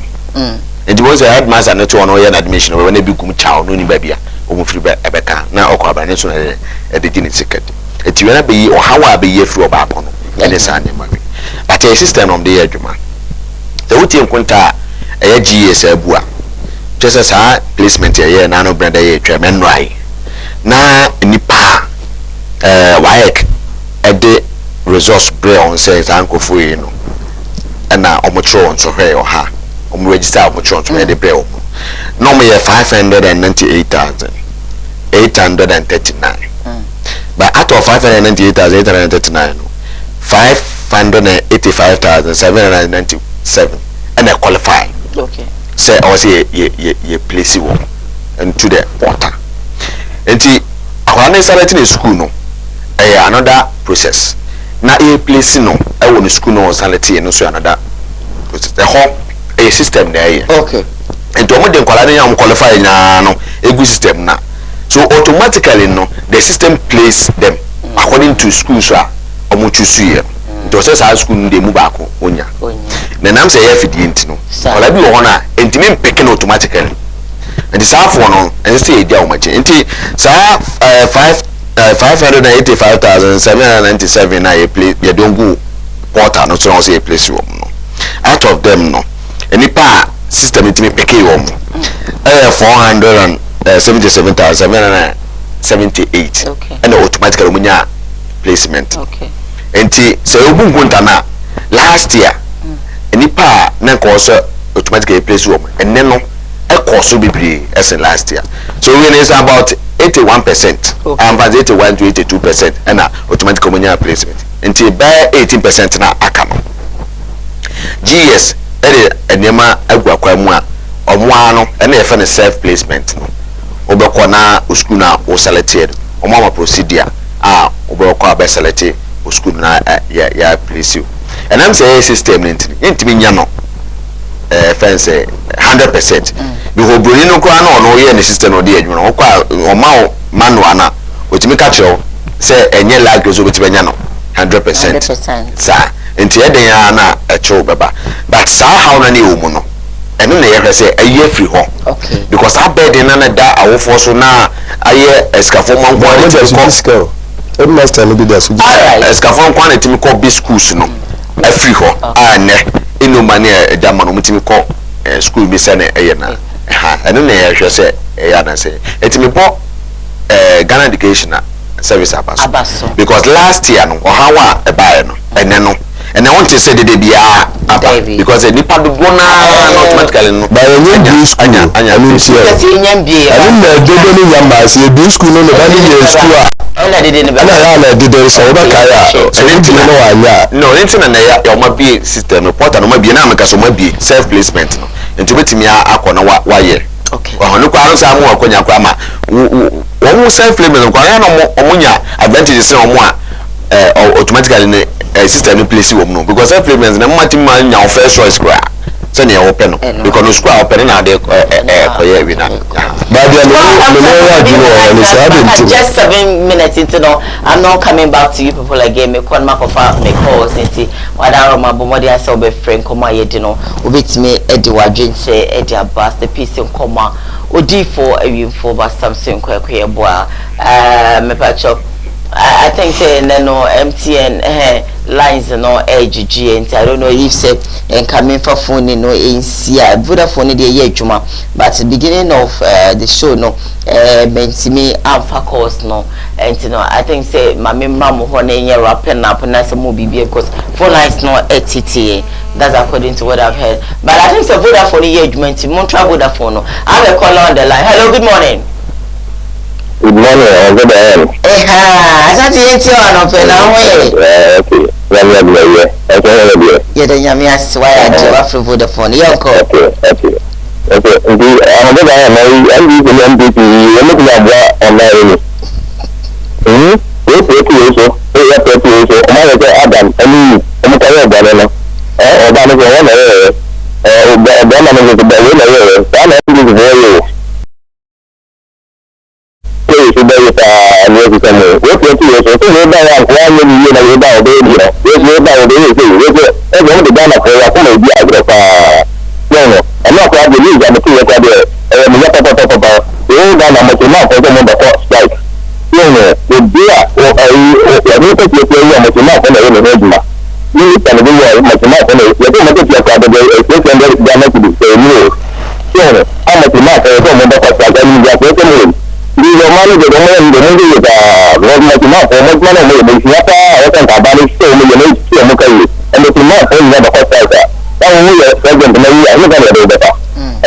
[SPEAKER 3] enti won say headmaster no to no ya admission we na bi kum chaw no ni ba bia o mu free ebeka na okwa ba ne so e de gini sikete enti we na be yi o hawa be yi free oba akono ene sa ne mawe but a system of the adwuma the wuti enkonta e GS abua just sa placement ye na no brother ye twem nrai na nipa waek e de resource bre on say sankofo yi no na omotro on so hwe o ha register omotro on so de bre o no me 598,839 but out of 598,839 585,797 and I qualify.
[SPEAKER 1] Okay.
[SPEAKER 3] Say I say ye place you into the water. And see, when started in school no, another process. Now a place no, I want school no sanity no so another process. The whole a system there.
[SPEAKER 1] Okay.
[SPEAKER 3] And to me qualify na no a good system na. So automatically no, the system place them according to school so omuchusu ye. To say sa school dey move back onya. Na nam say ye fidi enti no. Wala bi wo hona enti me pick no automatically. And the staff one no, and say e dey omache. Enti sa 585,797 na ye play ye don go portal no so say place wo no. Out of them no, any pa system enti me pick wo mo. 477,778.
[SPEAKER 1] Okay.
[SPEAKER 3] And automatically munya placement.
[SPEAKER 1] Okay.
[SPEAKER 3] Enti so obunkunta na last year nipa na course automatically place wo and then no e course bibiri as in last year. So when it's about 81%, and about 81 to 82% and automatically munya placement. Enti by 18% na aka no. GS enema agwakwa mu a omwa no na e fa ne self placement no. Obekọ na school na o selected omama procedure a obekọ abe selected school na ya place you. And I'm saying system intimi nya no fence 100%. Because broni no kwa no ye ne system no dey adwuma no kwa o ma manual na otimi ka chew say enye lag so otimi nya no 100%. Sa enti eden ya na chew baba. But sa how na ne o mu no eno na ye say aye free ho.
[SPEAKER 1] Okay.
[SPEAKER 3] Because I bed na da awofo so na aye escafo man go
[SPEAKER 4] Headmaster no be there so.
[SPEAKER 1] Alright.
[SPEAKER 3] Escafo kwa na timi ko bi schools no free ho. Ne eno mane ejama no mutimi ko school bi se na eye na eno na ye hwe say ya na say etimi bo Ghana Education Service abaso because last year no ohawa e bae no ene no and I want to say the bia because the nipa do bona automatically no
[SPEAKER 4] by any school anya
[SPEAKER 3] I
[SPEAKER 4] mean see I mean the do no yamba say the school no ba ni school
[SPEAKER 1] na did in
[SPEAKER 4] na did so ba kaya so enti no anya
[SPEAKER 3] no enti na ya ma bi system no portal no ma bi na ameka so ma bi self placement no enti betimi akona wa ye
[SPEAKER 1] okay
[SPEAKER 3] no kwa no sa mu akonya kwa ma wo self placement kwa na omunya advantage say omu a automatically system place wo no because self placement na mati ma nya first choice kwa so na wo pe no because no school open na dey koye wi na
[SPEAKER 1] just 7 minutes into no I'm not coming back to you people again me kon makofa me calls into wada roma bomodi ase obe friend koma yedi no obetime edi wadwenche edi abas the piece koma odi for awimfo ba something kwekwe boa me pacho I think say no MTN lines no AGG and I don't know if say and coming for phone no NCA Vodafone dey ye adwuma but the beginning of the show no mentimi amfa course no and you know I think say my mama ho na yen rapping up na say mo bibie because phone lines no ATT that's according to what I've heard but I think say Vodafone ye adwuma nti mo try Vodafone no I have a caller on the line. Hello, good morning.
[SPEAKER 2] Good morning, good morning.
[SPEAKER 1] Asante yeti ono pe na ho ye.
[SPEAKER 2] Okay.
[SPEAKER 1] Ye de nyame aswa ya de wa Vodafone. Ye nko.
[SPEAKER 2] Okay. Okay, I'm going to MVP. You're looking at what on my Adam,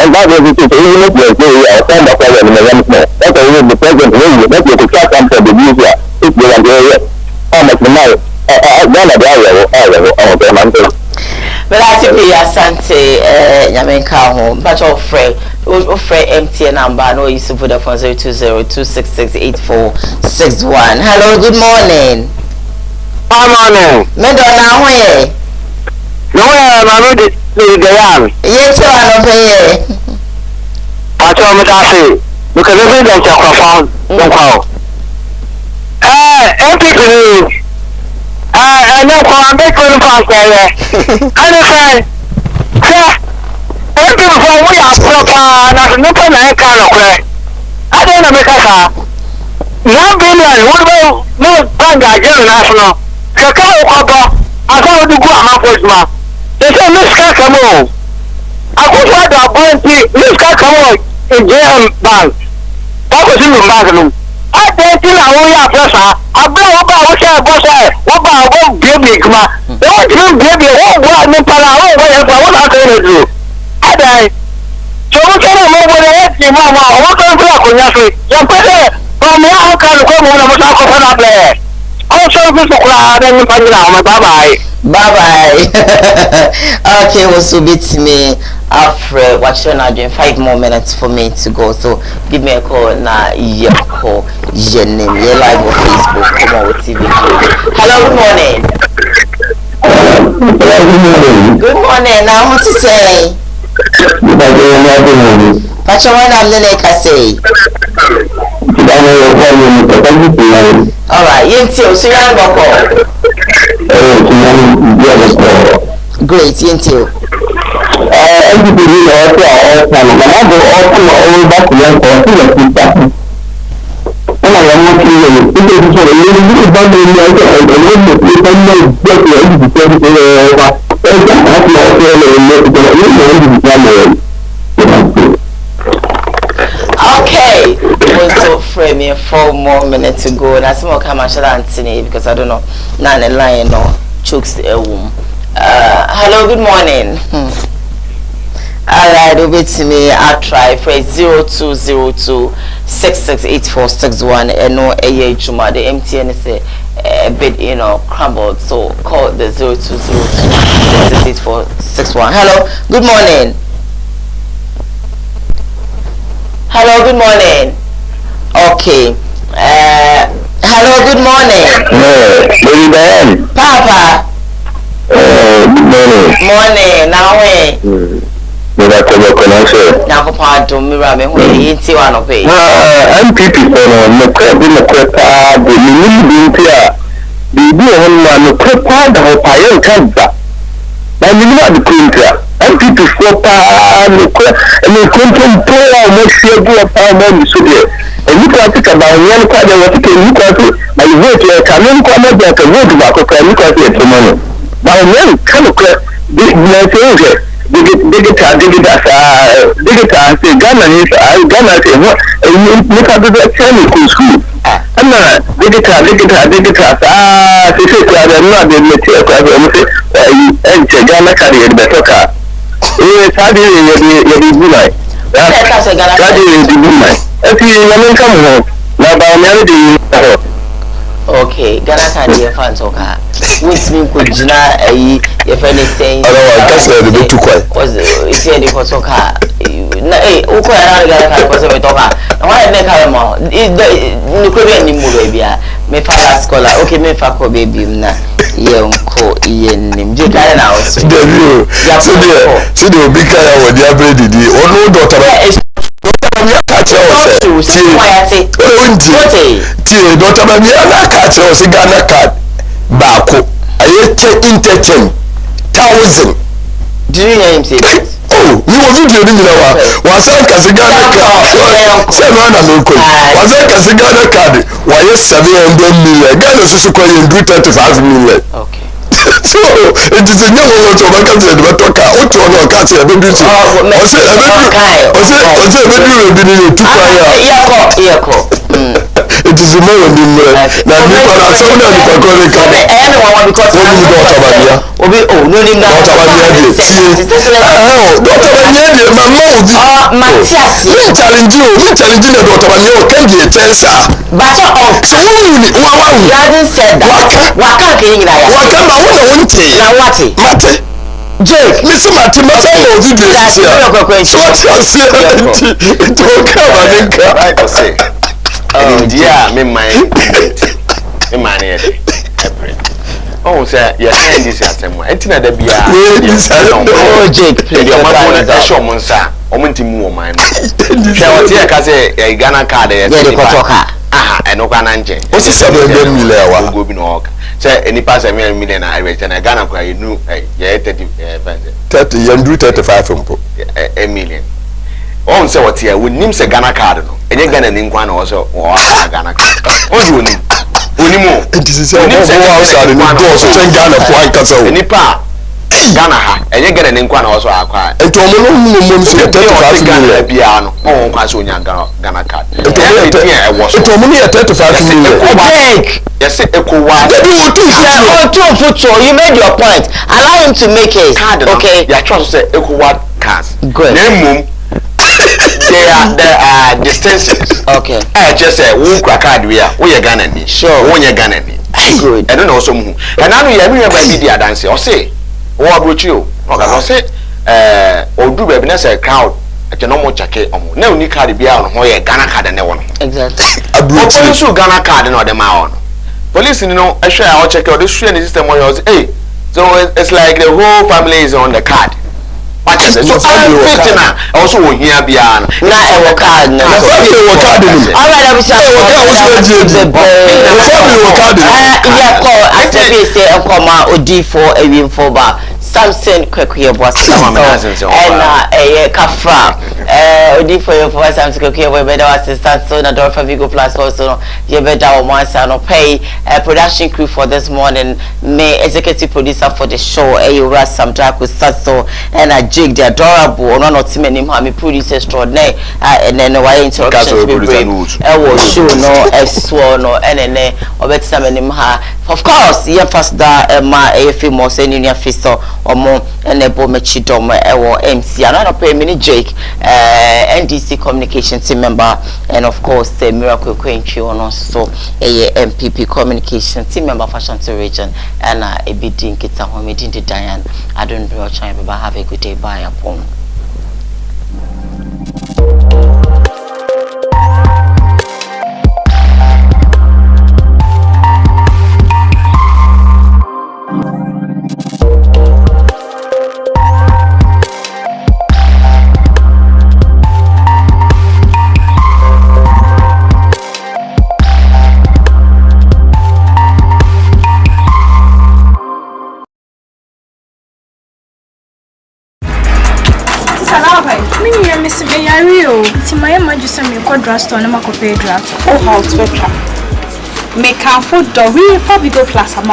[SPEAKER 2] and that was it. Even if you're a friend of ours in the Wednesday, that's a the president really, that you could try some for the user, if you want to hear it. How much money? One of the other,
[SPEAKER 1] but I think we are Sante, Yamenka home, but all free MTN number, no use to put up on 020-266-8461. Hello, good morning.
[SPEAKER 2] Good morning.
[SPEAKER 1] Medona, where?
[SPEAKER 2] No, I'm not.
[SPEAKER 1] Yes, I know.
[SPEAKER 2] I told me that because every day I found don't call. MPP. I know I'm making fast there. I say, MPP from we are proper, not no kind of way. I don't know because 1 billion, what about no bank again national? Kakao, I thought to go out of they say, Miss Kakamo. I could find a bounty, Miss Kakamo in JM Bank. That was in the bathroom. I didn't think I only have pressure. I blow about what I was there. What about one baby? They want to baby. Oh, what? No, Pala. Oh, what I'm going to do? I die. So, what can I move with the head? Mama, what can I do? You're better. From here, how can I come on? I'm not going to play. Also, Mr. Crowd and bye-bye.
[SPEAKER 1] Bye-bye. Okay, also beat me after watching again 5 more minutes for me to go. So give me a call now. Your call, your name, your live on Facebook. Come on with TV. Hello, good morning. Good morning. Now what to say? Pachawan Amnene Kase. Alright, Yentio, so you're going great, Yentio. Okay, also frame me 4 more minutes to go. And I still come and Anthony because I don't know. None line no chokes the womb. Hello, good morning. Alright, over to me. I'll try phrase 0202-668461 and no Juma. The MTN is a bit crumbled. So call the 0202-668461. Hello, good morning. Hello, good morning. Okay. Hello, good morning. Papa.
[SPEAKER 2] Good morning.
[SPEAKER 1] Morning. Now we. Now Papa, do me rame. We eat you on a pay.
[SPEAKER 2] MPP for no crap in the crap. The new being the one no crap. The whole fire comes back. Now you know the printer. MPP for no crap. And the content player makes you do a power money so there. And you can think about one card and what you can look at it. I vote like a non comment that can vote back or can look at it tomorrow. Now, when kind of digital, say Ghana is Ghana say what? And you look at the technical school. And digital, they say crowd and not the material crowd and Ghana carry the better car. Yes, how do you do like? That's a Ghana. If you come home, now by melody.
[SPEAKER 1] Okay, Ghana can be a fan talker. Which means could Jina your friend is saying,
[SPEAKER 4] I don't want to say the bit too quiet.
[SPEAKER 1] Was it the talker? na uko ya na ga ko so me talk na wa na ka mo ni ko be ni mu baby me fa last scholar okay me fa ko baby na ye nko ye nim je ka na o so
[SPEAKER 4] so the obi ka ya wo dia bread di onu doctor mi catch o se ti doctor mi na catch o se Ghana card baako aye interchange 1000.
[SPEAKER 1] Do you hear him say that?
[SPEAKER 4] Oh, you was video ni na wa san ka se Ghana card se no na me ko wa san ka se Ghana card wa ye 700 million Ghana so ko ye 35 million.
[SPEAKER 1] Okay.
[SPEAKER 4] So it is a new one to make us the talker o to no ka se e be do o se be do be ni to
[SPEAKER 1] ya ko
[SPEAKER 4] it is more than na ni para so na ni ko le ka
[SPEAKER 1] anyone because
[SPEAKER 4] we do otabania
[SPEAKER 1] obi no ni na
[SPEAKER 4] otabania de otabania de mama obi
[SPEAKER 1] Matias
[SPEAKER 4] me challenge na otabania o kan je tensa
[SPEAKER 1] but
[SPEAKER 4] so we
[SPEAKER 1] you hadn't said that waka ke yin na ya
[SPEAKER 4] waka ma wo na wonte
[SPEAKER 1] na wate
[SPEAKER 4] mate Jake, Mr. Martin, my son will do this. So what's your say? Don't come and come.
[SPEAKER 3] I say. Oh dear, me mind. Me money. Oh, sir, you're saying this at some point. Entina de bia.
[SPEAKER 1] Oh, Jake, please.
[SPEAKER 3] Your mother is show monsa. Omunti mu man. Say what here ka say Ghana card e.
[SPEAKER 1] Yeah, the kotoka.
[SPEAKER 3] Aha, eno kwa na nje.
[SPEAKER 4] O si 7 million wa.
[SPEAKER 3] Go bi no ok. Say any pass 7 million na return na Ghana kwa you know yeah 30
[SPEAKER 4] you do 35 mpo.
[SPEAKER 3] A million. On say what here we nim say Ghana card no. Enye Ghana ni nkwa na o say o Ghana card. Oju oni. Onimo.
[SPEAKER 4] It is say o outside ni do so ten Ghana for ankasa o.
[SPEAKER 3] Nipa Ghana ha enye Ghana ni nkwa na o so akwa.
[SPEAKER 4] Ento mo so 35 million
[SPEAKER 3] bia no. O nkwa so nya Ghana card.
[SPEAKER 4] Ento mo ni 35 million.
[SPEAKER 3] Yes, Koowaa.
[SPEAKER 1] You made your point. Allow him to make it.
[SPEAKER 3] Card, okay. You are trying to say Koowaa cards.
[SPEAKER 1] Good.
[SPEAKER 3] There are distances.
[SPEAKER 1] Okay.
[SPEAKER 3] I just say, who card we are? We are Ghana.
[SPEAKER 1] Sure.
[SPEAKER 3] We are Ghana.
[SPEAKER 1] Good.
[SPEAKER 3] I don't know some. And now you have a media dance. Or say, what about you? Okay. Or say, or do we have a crowd? At no more jacket. No, you card be on who Ghana card and no one.
[SPEAKER 1] Exactly.
[SPEAKER 3] A blue Ghana card and not the man. Police, you know, I sure I'll check out this train system where you say, hey, so it's like the whole family is on the card. But so I'm fitting also here beyond. Now our card. All right, I was Samson Kwekwe boss and Kafra odi for your voice Samson Kwekwe better assistant so na Dorfa Vigo Plus also you better one son pay production crew for this morning may executive producer for the show you ras some track with Sasso and a jig the adorable no not too many me producer extraordinary and then why interruptions be brave was show no so no and then obet some of course yeah first that my famous and in your face omo enebo mechidom ewo MC another pay mini Jake NDC communication team member and of course Miracle Queen ono so MPP communication team member for Shanti region and ebidin kita ho medin de Diane I don't know try baba have a good day bye upon
[SPEAKER 5] my emergency me call drugstore na makope draft. Oh how to make food do we probably go class amount.